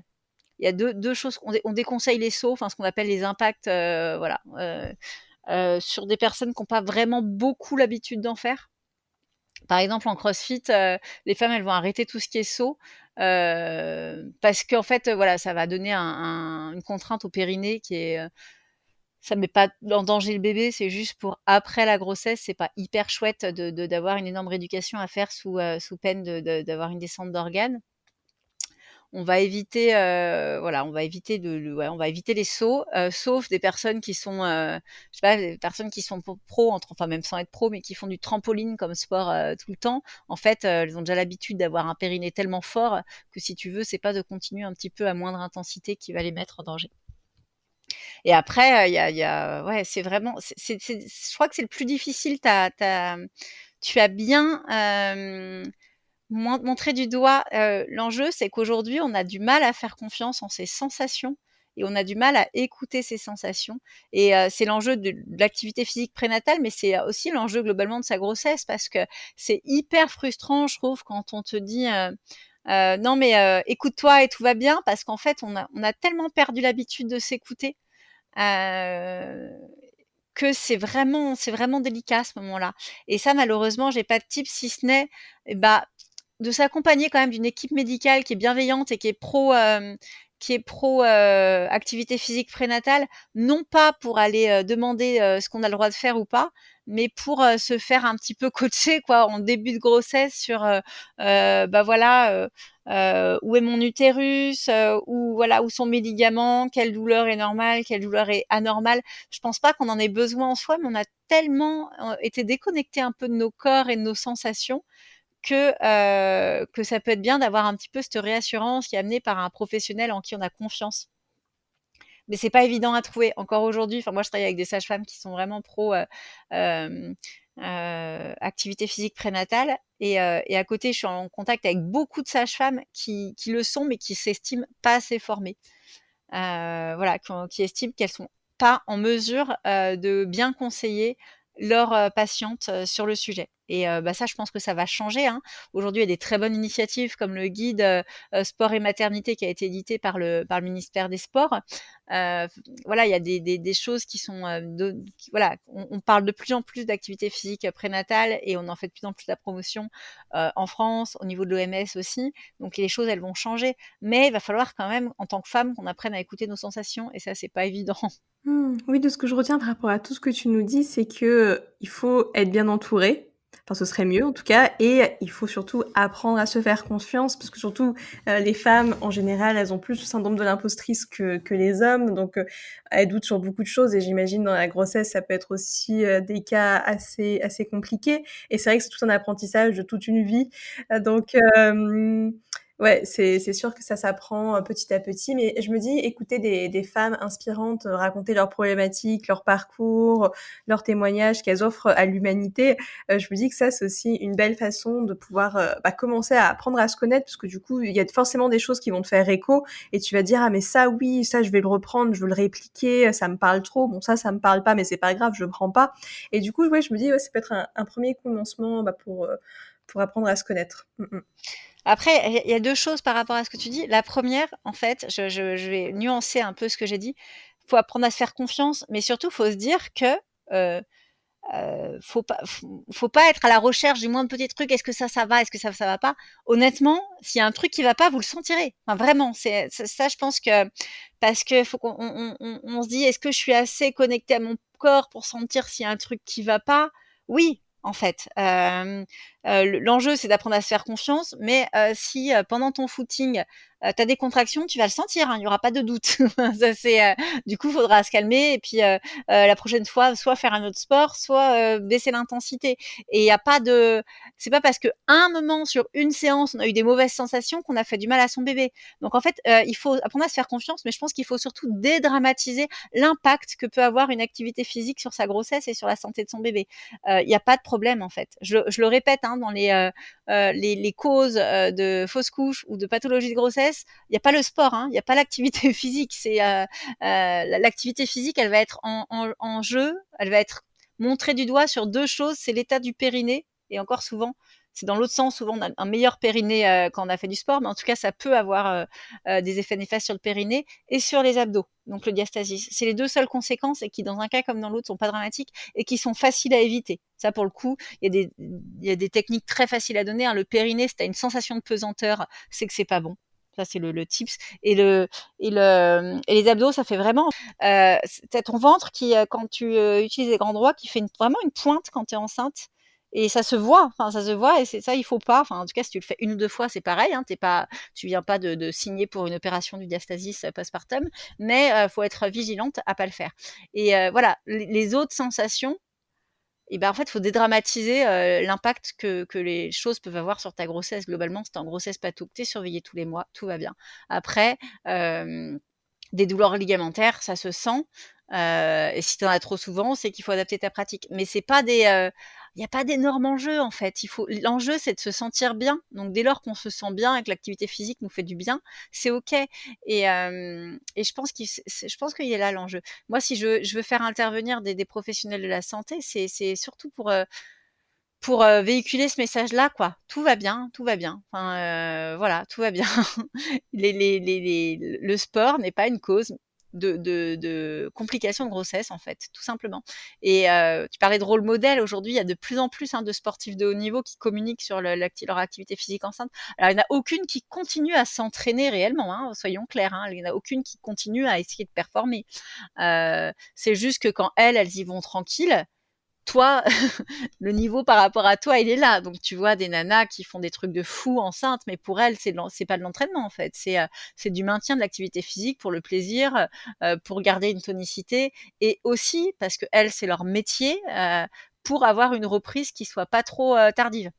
Speaker 2: il y a deux choses, on déconseille les sauts, enfin ce qu'on appelle les impacts, voilà, sur des personnes qui ont pas vraiment beaucoup l'habitude d'en faire. Par exemple, en crossfit, les femmes, elles vont arrêter tout ce qui est saut, parce qu'en fait, voilà, ça va donner une contrainte au périnée qui est, ça met pas en danger le bébé, c'est juste pour après la grossesse, c'est pas hyper chouette d'avoir une énorme rééducation à faire sous peine d'avoir une descente d'organes. on va éviter, voilà, on va éviter les sauts, sauf des personnes qui sont, je sais pas, des personnes qui sont pro, enfin même sans être pro, mais qui font du trampoline comme sport tout le temps. En fait, elles ont déjà l'habitude d'avoir un périnée tellement fort que si tu veux, c'est pas de continuer un petit peu à moindre intensité qui va les mettre en danger. Et après, ouais, c'est vraiment, je crois que c'est le plus difficile. Tu as bien montré du doigt l'enjeu, c'est qu'aujourd'hui, on a du mal à faire confiance en ses sensations et on a du mal à écouter ses sensations. Et c'est l'enjeu de l'activité physique prénatale, mais c'est aussi l'enjeu globalement de sa grossesse parce que c'est hyper frustrant, je trouve, quand on te dit non, mais écoute-toi et tout va bien, parce qu'en fait, on a tellement perdu l'habitude de s'écouter euh, que c'est vraiment délicat à ce moment-là. Et ça, malheureusement, j'ai pas de type, si ce n'est bah, de s'accompagner quand même d'une équipe médicale qui est bienveillante et qui est pro activité physique prénatale, non pas pour aller demander ce qu'on a le droit de faire ou pas, mais pour se faire un petit peu coacher quoi en début de grossesse sur bah voilà où est mon utérus, où voilà où sont mes ligaments, quelle douleur est normale, quelle douleur est anormale. Je pense pas qu'on en ait besoin en soi, mais on a tellement été déconnecté un peu de nos corps et de nos sensations que ça peut être bien d'avoir un petit peu cette réassurance qui est amenée par un professionnel en qui on a confiance. Mais c'est pas évident à trouver encore aujourd'hui. Enfin, moi, je travaille avec des sages-femmes qui sont vraiment pro euh, activité physique prénatale. Et à côté, je suis en contact avec beaucoup de sages-femmes qui le sont, mais qui s'estiment pas assez formées. Voilà, qui estiment qu'elles sont pas en mesure de bien conseiller leurs patientes sur le sujet. Et bah, ça, je pense que ça va changer. Hein. Aujourd'hui, il y a des très bonnes initiatives comme le guide sport et maternité qui a été édité par le ministère des Sports. Euh, voilà, il y a des choses qui sont... voilà, on parle de plus en plus d'activité physique prénatale et on en fait de plus en plus la promotion en France, au niveau de l'OMS aussi. Donc les choses, elles vont changer. Mais il va falloir quand même, en tant que femme, qu'on apprenne à écouter nos sensations. Et ça, c'est pas évident.
Speaker 1: Oui, de ce que je retiens par rapport à tout ce que tu nous dis, c'est que, il faut être bien entouré. Enfin, ce serait mieux en tout cas, et il faut surtout apprendre à se faire confiance parce que surtout, les femmes en général, elles ont plus le syndrome de l'impostrice que les hommes, donc elles doutent sur beaucoup de choses et j'imagine dans la grossesse, ça peut être aussi, des cas assez compliqués et c'est vrai que c'est tout un apprentissage de toute une vie, donc ouais, c'est sûr que ça s'apprend petit à petit, mais je me dis, écouter des femmes inspirantes raconter leurs problématiques, leur parcours, leurs témoignages qu'elles offrent à l'humanité, je me dis que ça, c'est aussi une belle façon de pouvoir commencer à apprendre à se connaître, parce que du coup, il y a forcément des choses qui vont te faire écho, et tu vas te dire, ah mais ça, oui, ça, je vais le reprendre, je veux le répliquer, ça me parle trop, bon ça me parle pas, mais c'est pas grave, je le prends pas. Et du coup, ouais, je me dis, ouais, ça peut être un premier commencement pour apprendre à se connaître.
Speaker 2: Après, il y a deux choses par rapport à ce que tu dis. La première, en fait, je vais nuancer un peu ce que j'ai dit. Il faut apprendre à se faire confiance, mais surtout, il faut se dire que euh, faut pas être à la recherche du moindre petit truc. Est-ce que ça va? Est-ce que ça va pas? Honnêtement, s'il y a un truc qui va pas, vous le sentirez. Enfin, vraiment, c'est ça, je pense que parce que faut qu'on on se dit, est-ce que je suis assez connectée à mon corps pour sentir s'il y a un truc qui va pas? Oui. En fait, l'enjeu c'est d'apprendre à se faire confiance, mais si pendant ton footing tu as des contractions, tu vas le sentir, hein, il n'y aura pas de doute. Ça, du coup, il faudra se calmer et puis la prochaine fois, soit faire un autre sport, soit baisser l'intensité. Et il y a pas de, c'est pas parce que un moment sur une séance on a eu des mauvaises sensations qu'on a fait du mal à son bébé. Donc en fait, il faut apprendre à se faire confiance, mais je pense qu'il faut surtout dédramatiser l'impact que peut avoir une activité physique sur sa grossesse et sur la santé de son bébé. Il n'y a pas de problème en fait. Je le répète hein, dans les causes de fausses couches ou de pathologie de grossesse, il n'y a pas le sport, hein, il n'y a pas l'activité physique. L'activité physique, elle va être en jeu, elle va être montrée du doigt sur deux choses, c'est l'état du périnée, et encore souvent, c'est dans l'autre sens, souvent on a un meilleur périnée quand on a fait du sport, mais en tout cas, ça peut avoir des effets néfastes sur le périnée et sur les abdos, donc le diastasis. C'est les deux seules conséquences et qui, dans un cas comme dans l'autre, sont pas dramatiques et qui sont faciles à éviter. Ça, pour le coup, il y a des techniques très faciles à donner. Hein. Le périnée, si tu as une sensation de pesanteur, c'est que c'est pas bon. Ça, c'est le tips. Et les abdos, ça fait vraiment. C'est ton ventre qui, quand tu utilises les grands droits, qui fait vraiment une pointe quand tu es enceinte. et ça se voit, enfin ça se voit et c'est ça, il faut pas, enfin en tout cas si tu le fais 1 ou 2 fois, c'est pareil, hein, tu viens pas de signer pour une opération du diastasis postpartum, mais faut être vigilante à pas le faire. Et voilà, les autres sensations, et ben en fait, faut dédramatiser l'impact que les choses peuvent avoir sur ta grossesse. Globalement, si t'es en grossesse pas tout, que t'es surveillée tous les mois, tout va bien. Après, des douleurs ligamentaires, ça se sent. Et si tu en as trop souvent, c'est qu'il faut adapter ta pratique. Mais c'est pas il n'y a pas d'énorme enjeu en fait. L'enjeu, c'est de se sentir bien. Donc dès lors qu'on se sent bien et que l'activité physique nous fait du bien, c'est ok. Et je pense je pense qu'il y a là l'enjeu. Moi, si je veux faire intervenir des professionnels de la santé, c'est surtout pour véhiculer ce message-là, quoi. Tout va bien, tout va bien. Enfin, voilà, tout va bien. Le sport n'est pas une cause de complications de grossesse, en fait, tout simplement. Et tu parlais de rôle modèle. Aujourd'hui, il y a de plus en plus de sportifs de haut niveau qui communiquent sur leur activité physique enceinte. Alors, il n'y en a aucune qui continue à s'entraîner réellement, hein, soyons clairs. Hein. Il n'y en a aucune qui continue à essayer de performer. C'est juste que quand elles y vont tranquilles, toi, le niveau par rapport à toi, il est là. Donc, tu vois des nanas qui font des trucs de fou enceintes, mais pour elles, c'est pas de l'entraînement, en fait. C'est du maintien de l'activité physique pour le plaisir, pour garder une tonicité et aussi parce que elles, c'est leur métier, pour avoir une reprise qui soit pas trop tardive.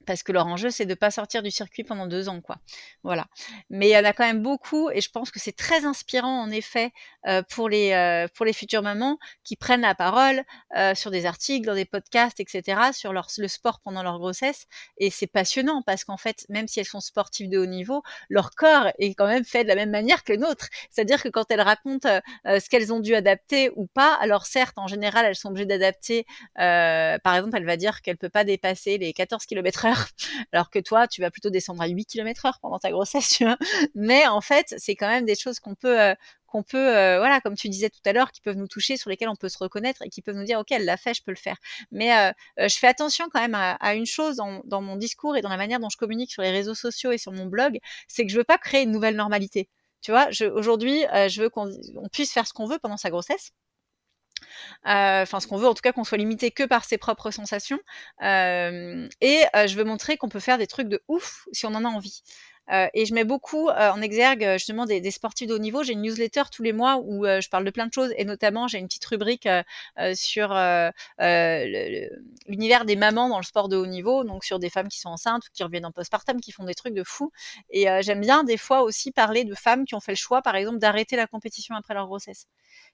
Speaker 2: Parce que leur enjeu, c'est de pas sortir du circuit pendant 2 ans, quoi. Voilà. Mais il y en a quand même beaucoup et je pense que c'est très inspirant, en effet, pour les futures mamans qui prennent la parole, sur des articles, dans des podcasts et cetera, sur le sport pendant leur grossesse et c'est passionnant parce qu'en fait, même si elles sont sportives de haut niveau, leur corps est quand même fait de la même manière que le nôtre. C'est-à-dire que quand elles racontent, ce qu'elles ont dû adapter ou pas, alors certes, en général, elles sont obligées d'adapter, par exemple, elle va dire qu'elle peut pas dépasser les 14 km/h alors que toi, tu vas plutôt descendre à 8 km/h pendant ta grossesse, tu vois. Mais en fait, c'est quand même des choses voilà, comme tu disais tout à l'heure, qui peuvent nous toucher, sur lesquelles on peut se reconnaître et qui peuvent nous dire, ok, elle l'a fait, je peux le faire. Mais je fais attention quand même à une chose dans mon discours et dans la manière dont je communique sur les réseaux sociaux et sur mon blog, c'est que je veux pas créer une nouvelle normalité. Tu vois, aujourd'hui, je veux qu'on puisse faire ce qu'on veut pendant sa grossesse. Enfin, ce qu'on veut, en tout cas, qu'on soit limité que par ses propres sensations. Et je veux montrer qu'on peut faire des trucs de ouf si on en a envie. Et je mets beaucoup en exergue justement des sportifs de haut niveau. J'ai une newsletter tous les mois où je parle de plein de choses et notamment j'ai une petite rubrique sur l'univers des mamans dans le sport de haut niveau, donc sur des femmes qui sont enceintes ou qui reviennent en postpartum, qui font des trucs de fou. Et j'aime bien des fois aussi parler de femmes qui ont fait le choix, par exemple, d'arrêter la compétition après leur grossesse.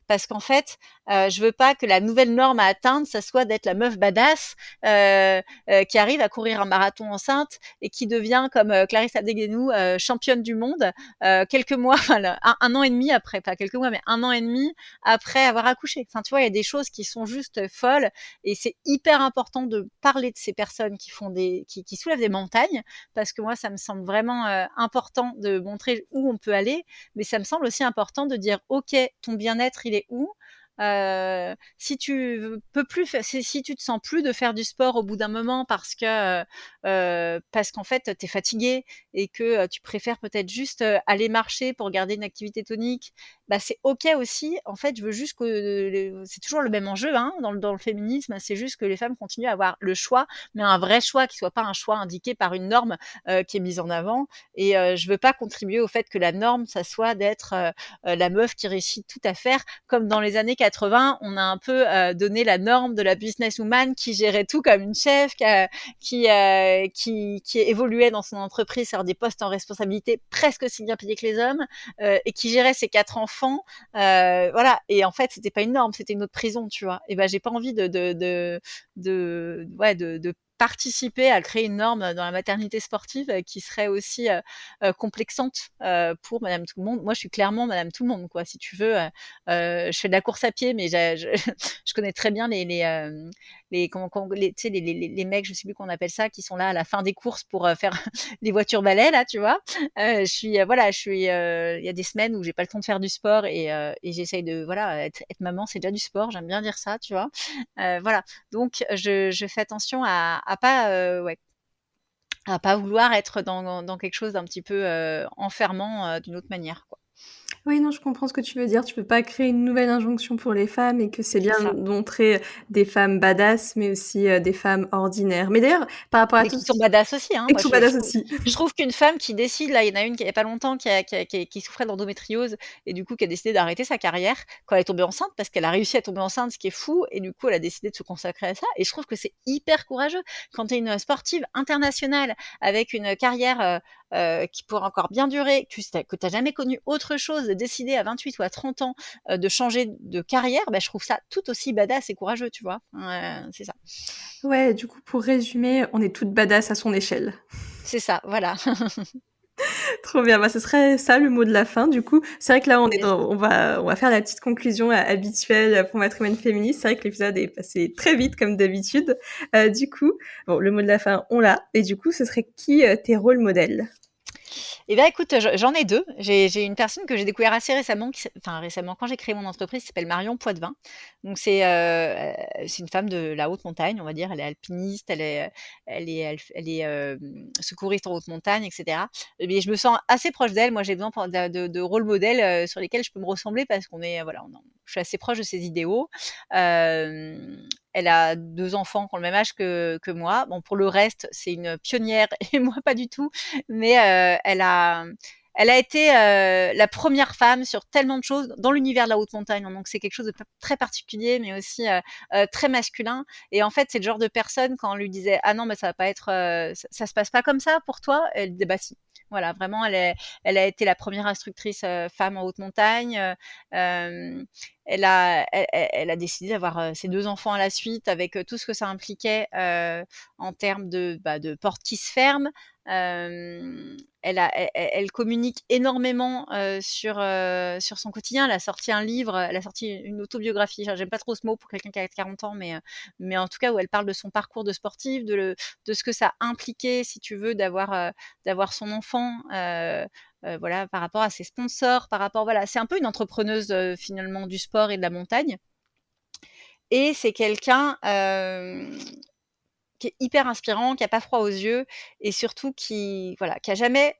Speaker 2: Parce qu'en fait, je veux pas que la nouvelle norme à atteindre, ça soit d'être la meuf badass qui arrive à courir un marathon enceinte et qui devient comme Clarisse Abdeguenou championne du monde quelques mois, enfin un an et demi après, pas quelques mois, mais 1 an et demi après avoir accouché. Enfin, tu vois, il y a des choses qui sont juste folles et c'est hyper important de parler de ces personnes qui soulèvent des montagnes parce que moi, ça me semble vraiment important de montrer où on peut aller, mais ça me semble aussi important de dire, ok, ton bien-être, il est où? Si tu peux plus si tu te sens plus de faire du sport au bout d'un moment parce qu'en fait tu es fatigué et que tu préfères peut-être juste aller marcher pour garder une activité tonique, bah c'est ok aussi. En fait, je veux juste que c'est toujours le même enjeu hein, dans le féminisme, c'est juste que les femmes continuent à avoir le choix, mais un vrai choix qui soit pas un choix indiqué par une norme qui est mise en avant. Et je veux pas contribuer au fait que la norme, ça soit d'être la meuf qui réussit tout à faire comme dans les années 80, on a un peu donné la norme de la businesswoman qui gérait tout comme une chef, qui évoluait dans son entreprise sur des postes en responsabilité presque aussi bien payés que les hommes et qui gérait ses 4 enfants. Voilà. Et en fait, c'était pas une norme, c'était une autre prison, tu vois. Et ben, j'ai pas envie de participer à créer une norme dans la maternité sportive qui serait aussi complexante pour Madame Tout le Monde. Moi, je suis clairement Madame Tout le Monde, quoi. Si tu veux, je fais de la course à pied, mais je connais très bien les mecs, je sais plus comment on appelle ça, qui sont là à la fin des courses pour faire les voitures balais, là, tu vois. Il y a des semaines où j'ai pas le temps de faire du sport et j'essaye de, voilà, être maman, c'est déjà du sport. J'aime bien dire ça, tu vois. Voilà. Donc, je fais attention à pas, ouais, à pas vouloir être dans quelque chose d'un petit peu enfermant d'une autre manière, quoi.
Speaker 1: Oui, non, je comprends ce que tu veux dire. Tu peux pas créer une nouvelle injonction pour les femmes et que c'est
Speaker 2: C'est
Speaker 1: bien
Speaker 2: ça.
Speaker 1: de montrer des femmes badass, mais aussi, des femmes ordinaires. Mais d'ailleurs, par rapport à
Speaker 2: Mais
Speaker 1: tout
Speaker 2: qui
Speaker 1: ce
Speaker 2: sont
Speaker 1: qui
Speaker 2: badass aussi, hein.
Speaker 1: et qui
Speaker 2: Moi,
Speaker 1: sont
Speaker 2: je
Speaker 1: badass
Speaker 2: trouve
Speaker 1: aussi.
Speaker 2: je trouve qu'une femme qui décide là, il y en a une qui il y a pas longtemps qui souffrait d'endométriose et du coup qui a décidé d'arrêter sa carrière quand elle est tombée enceinte parce qu'elle a réussi à tomber enceinte, ce qui est fou et du coup elle a décidé de se consacrer à ça et je trouve que c'est hyper courageux. Quand tu es une sportive internationale avec une carrière, qui pourrait encore bien durer, que tu jamais connu autre chose, de décider à 28 ou à 30 ans, de changer de carrière, bah, je trouve ça tout aussi badass et courageux, tu vois? C'est ça.
Speaker 1: Ouais, du coup, pour résumer, on est toutes badass à son échelle.
Speaker 2: C'est ça, voilà.
Speaker 1: Trop bien, bah, ce serait ça le mot de la fin du coup. C'est vrai que là
Speaker 2: C'est ça.
Speaker 1: on va faire la petite conclusion habituelle pour Matrimoine féministe. C'est vrai que l'épisode est passé très vite comme d'habitude. Du coup, bon, le mot de la fin, on l'a et du coup, ce serait qui, tes rôles modèles?
Speaker 2: Eh bien, écoute, j'en ai 2. J'ai une personne que j'ai découvert assez récemment enfin récemment, quand j'ai créé mon entreprise, qui s'appelle Marion Poitvin. Donc c'est une femme de la haute montagne, on va dire. Elle est alpiniste, elle est, secouriste en haute montagne et cetera. Et beh, je me sens assez proche d'elle. Moi, j'ai besoin de rôle modèle, sur lesquels je peux me ressembler parce qu'on est, voilà, je suis assez proche de ses idéaux. Elle a 2 enfants qui ont le même âge que moi. Bon, pour le reste, c'est une pionnière et moi pas du tout, mais elle a été la première femme sur tellement de choses dans l'univers de la haute montagne. Donc c'est quelque chose de très particulier, mais aussi très masculin. Et en fait, c'est le genre de personne quand on lui disait ah non mais ça va pas être, ça se passe pas comme ça pour toi. Elle disait bah si. Voilà, vraiment, elle a été la première instructrice femme en haute montagne. Euh, elle a décidé d'avoir ses 2 enfants à la suite avec tout ce que ça impliquait en termes de portes qui se ferment. Elle communique énormément sur son quotidien. Elle a sorti un livre, elle a sorti une autobiographie. Enfin, j'aime pas trop ce mot pour quelqu'un qui a 40 ans, mais en tout cas où elle parle de son parcours de sportive, de ce que ça impliquait, si tu veux, d'avoir son enfant. Voilà, par rapport à ses sponsors, par rapport, voilà, c'est un peu une entrepreneuse finalement du sport et de la montagne. Et c'est quelqu'un qui est hyper inspirant, qui a pas froid aux yeux et surtout qui, voilà, qui a jamais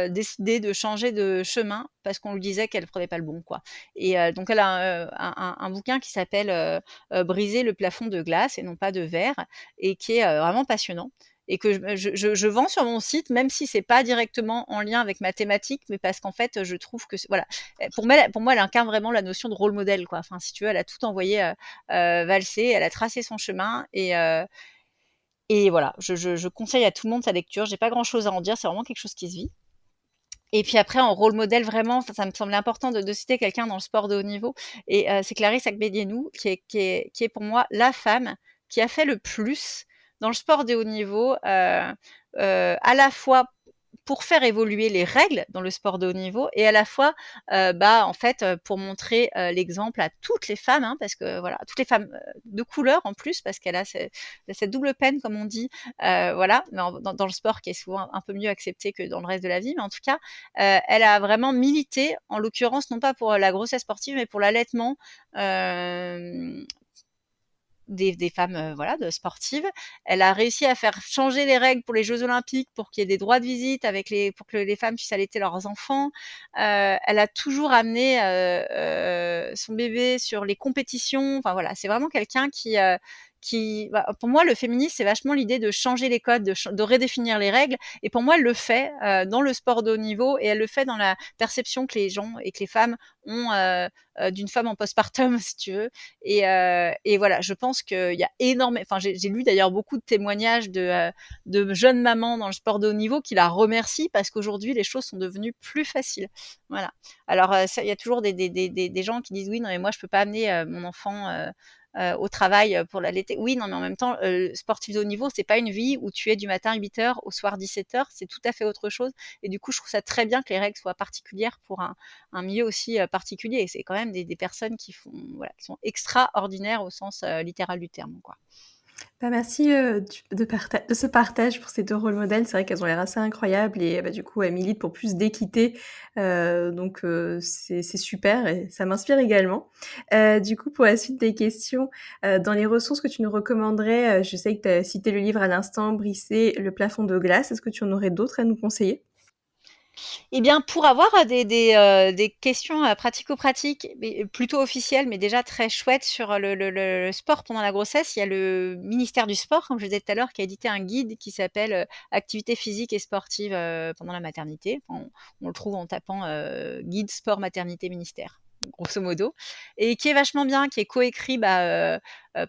Speaker 2: décidé de changer de chemin parce qu'on lui disait qu'elle prenait pas le bon, quoi. Et donc elle a un bouquin qui s'appelle Briser le plafond de glace et non pas de verre et qui est vraiment passionnant et que je vends sur mon site, même si c'est pas directement en lien avec ma thématique, mais parce qu'en fait, je trouve que voilà, pour moi, elle incarne vraiment la notion de rôle modèle, quoi. Enfin, si tu veux, elle a tout envoyé valser, elle a tracé son chemin et voilà, je conseille à tout le monde sa lecture. J'ai pas grand chose à en dire, c'est vraiment quelque chose qui se vit. Et puis après, en rôle modèle, vraiment, ça me semblait important de citer quelqu'un dans le sport de haut niveau. Et c'est Clarisse Agbenienou, qui est pour moi la femme qui a fait le plus dans le sport de haut niveau, à la fois pour faire évoluer les règles dans le sport de haut niveau et à la fois, en fait, pour montrer l'exemple à toutes les femmes, hein, parce que voilà, toutes les femmes de couleur en plus, parce qu'elle a cette double peine, comme on dit, voilà, dans le sport qui est souvent un peu mieux accepté que dans le reste de la vie. Mais en tout cas, elle a vraiment milité, en l'occurrence, non pas pour la grossesse sportive, mais pour l'allaitement. Des femmes voilà, de sportives. Elle a réussi à faire changer les règles pour les Jeux Olympiques pour qu'il y ait des droits de visite pour que les femmes puissent allaiter leurs enfants. Elle a toujours amené son bébé sur les compétitions. Enfin voilà, c'est vraiment quelqu'un pour moi, le féminisme, c'est vachement l'idée de changer les codes, de redéfinir les règles. Et pour moi, elle le fait dans le sport de haut niveau et elle le fait dans la perception que les gens et que les femmes ont d'une femme en postpartum, si tu veux. Et voilà, je pense qu'il y a énormément. Enfin, j'ai lu d'ailleurs beaucoup de témoignages de jeunes mamans dans le sport de haut niveau qui la remercient parce qu'aujourd'hui, les choses sont devenues plus faciles. Voilà. Alors, il y a toujours des gens qui disent oui, non, mais moi, je peux pas amener mon enfant. Au travail pour l'allaiter. Oui, non, mais en même temps, sportif de haut niveau, c'est pas une vie où tu es du matin 8 heures au soir 17 heures. C'est tout à fait autre chose. Et du coup, je trouve ça très bien que les règles soient particulières pour un milieu aussi particulier. Et c'est quand même des personnes qui font, voilà, qui sont extraordinaires au sens littéral du terme, quoi.
Speaker 1: Bah, merci, de ce partage pour ces 2 rôles modèles. C'est vrai qu'elles ont l'air assez incroyables et bah, du coup, elles militent pour plus d'équité, donc c'est super et ça m'inspire également. Du coup, pour la suite des questions, dans les ressources que tu nous recommanderais, je sais que tu as cité le livre à l'instant, Briser le plafond de glace. Est-ce que tu en aurais d'autres à nous conseiller?
Speaker 2: Eh bien, pour avoir des questions pratico-pratiques, mais plutôt officielles, mais déjà très chouettes sur le sport pendant la grossesse, il y a le ministère du Sport, comme je disais tout à l'heure, qui a édité un guide qui s'appelle Activité physique et sportive pendant la maternité. Enfin, on le trouve en tapant guide sport maternité ministère, grosso modo, et qui est vachement bien, qui est coécrit par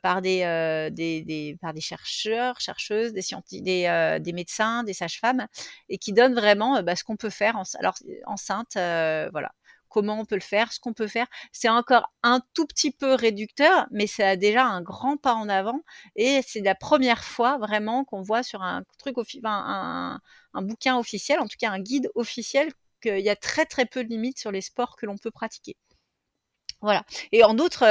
Speaker 2: par des chercheurs, chercheuses, des médecins, des sages-femmes, et qui donne vraiment ce qu'on peut faire alors enceinte, voilà. Comment on peut le faire, ce qu'on peut faire. C'est encore un tout petit peu réducteur, mais ça a déjà un grand pas en avant. Et c'est la première fois vraiment qu'on voit sur un truc, un bouquin officiel, en tout cas un guide officiel, qu'il y a très très peu de limites sur les sports que l'on peut pratiquer. Voilà. Et en d'autres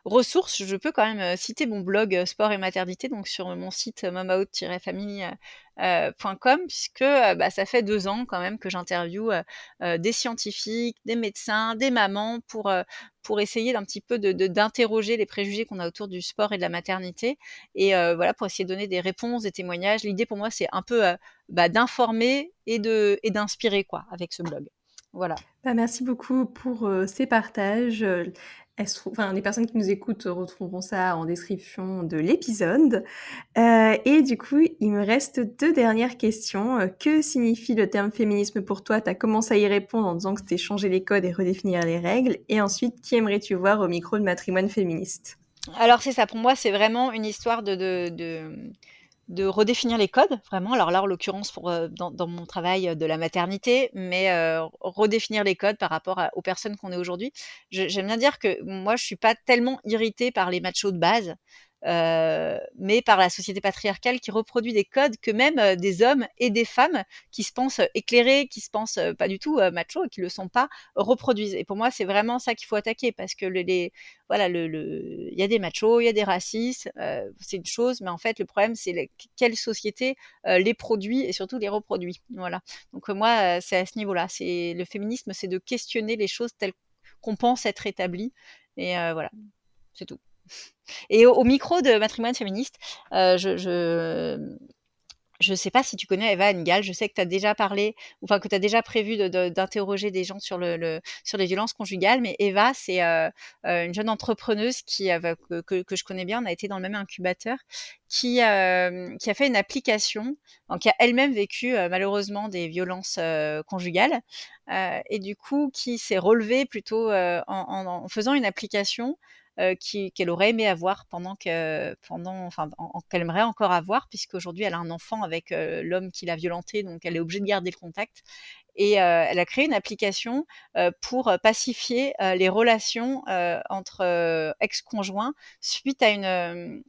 Speaker 2: ressources, je peux quand même citer mon blog sport et maternité, donc sur mon site momout-famille.com, puisque ça fait 2 ans quand même que j'interviewe des scientifiques, des médecins, des mamans pour essayer d'un petit peu d'interroger les préjugés qu'on a autour du sport et de la maternité. Et voilà, pour essayer de donner des réponses, des témoignages. L'idée pour moi, c'est un peu d'informer et d'inspirer quoi avec ce blog. Voilà.
Speaker 1: Merci beaucoup pour ces partages. Les personnes qui nous écoutent retrouveront ça en description de l'épisode. Et du coup, il me reste 2 dernières questions. Que signifie le terme féminisme pour toi? Tu as commencé à y répondre en disant que c'était changer les codes et redéfinir les règles. Et ensuite, qui aimerais-tu voir au micro de Matrimoine féministe?
Speaker 2: Alors c'est ça, pour moi, c'est vraiment une histoire de redéfinir les codes, vraiment. Alors là, en l'occurrence, dans mon travail de la maternité, mais redéfinir les codes par rapport aux personnes qu'on est aujourd'hui. J'aime bien dire que moi, je suis pas tellement irritée par les machos de base, mais par la société patriarcale qui reproduit des codes que même des hommes et des femmes qui se pensent éclairés, qui se pensent pas du tout machos et qui le sont pas, reproduisent. Et pour moi, c'est vraiment ça qu'il faut attaquer parce que voilà, il y a des machos, il y a des racistes, c'est une chose, mais en fait, le problème, c'est quelle société les produit et surtout les reproduit. Voilà. Donc moi, c'est à ce niveau-là. Le féminisme, c'est de questionner les choses telles qu'on pense être établies. Et voilà, c'est tout. Et au micro de Matrimoine féministe, je sais pas si tu connais Eva Engel. Je sais que tu as déjà parlé, enfin que tu as déjà prévu d'interroger des gens sur sur les violences conjugales. Mais Eva, c'est une jeune entrepreneuse que je connais bien. On a été dans le même incubateur, qui a fait une application, donc qui a elle-même vécu malheureusement des violences conjugales, et du coup qui s'est relevée plutôt en faisant une application qu'elle aurait aimé avoir qu'elle aimerait encore avoir, puisqu'aujourd'hui elle a un enfant avec l'homme qui l'a violentée, donc elle est obligée de garder le contact. Et elle a créé une application pour pacifier les relations entre ex-conjoints suite à une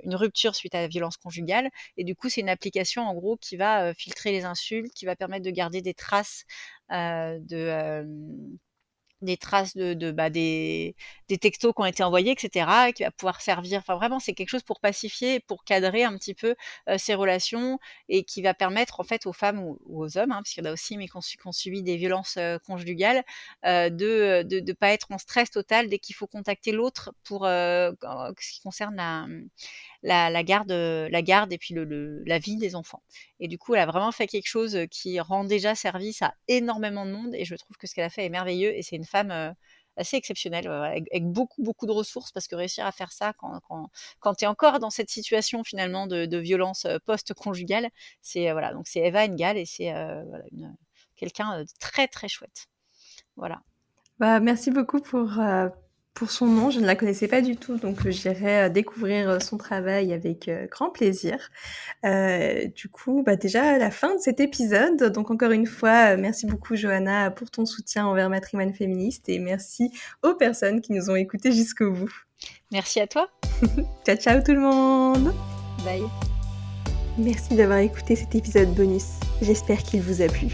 Speaker 2: rupture suite à la violence conjugale. Et du coup, c'est une application en gros qui va filtrer les insultes, qui va permettre de garder des traces des textos qui ont été envoyés, etc., qui va pouvoir servir. Enfin, vraiment, c'est quelque chose pour pacifier, pour cadrer un petit peu ces relations, et qui va permettre en fait aux femmes ou aux hommes, parce qu'il y en a aussi, mais qui ont subi des violences conjugales, de pas être en stress total dès qu'il faut contacter l'autre pour ce qui concerne la garde et puis la vie des enfants. Et du coup, elle a vraiment fait quelque chose qui rend déjà service à énormément de monde, et je trouve que ce qu'elle a fait est merveilleux, et c'est une femme assez exceptionnelle, avec beaucoup, beaucoup de ressources, parce que réussir à faire ça quand tu es encore dans cette situation finalement de violence post-conjugale, voilà. Donc c'est Eva Engel, et c'est voilà, quelqu'un de très, très chouette. Voilà.
Speaker 1: Merci beaucoup pour son nom. Je ne la connaissais pas du tout, donc j'irai découvrir son travail avec grand plaisir. Du coup, déjà la fin de cet épisode. Donc encore une fois, merci beaucoup Johanna pour ton soutien envers Matrimoine féministe, et merci aux personnes qui nous ont écoutés jusqu'au bout.
Speaker 2: Merci à toi.
Speaker 1: Ciao ciao tout le monde.
Speaker 2: Bye.
Speaker 1: Merci d'avoir écouté cet épisode bonus. J'espère qu'il vous a plu.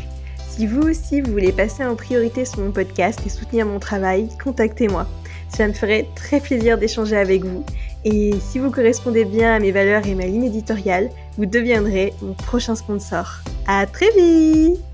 Speaker 1: Si vous aussi vous voulez passer en priorité sur mon podcast et soutenir mon travail, contactez-moi. Ça me ferait très plaisir d'échanger avec vous. Et si vous correspondez bien à mes valeurs et ma ligne éditoriale, vous deviendrez mon prochain sponsor. À très vite!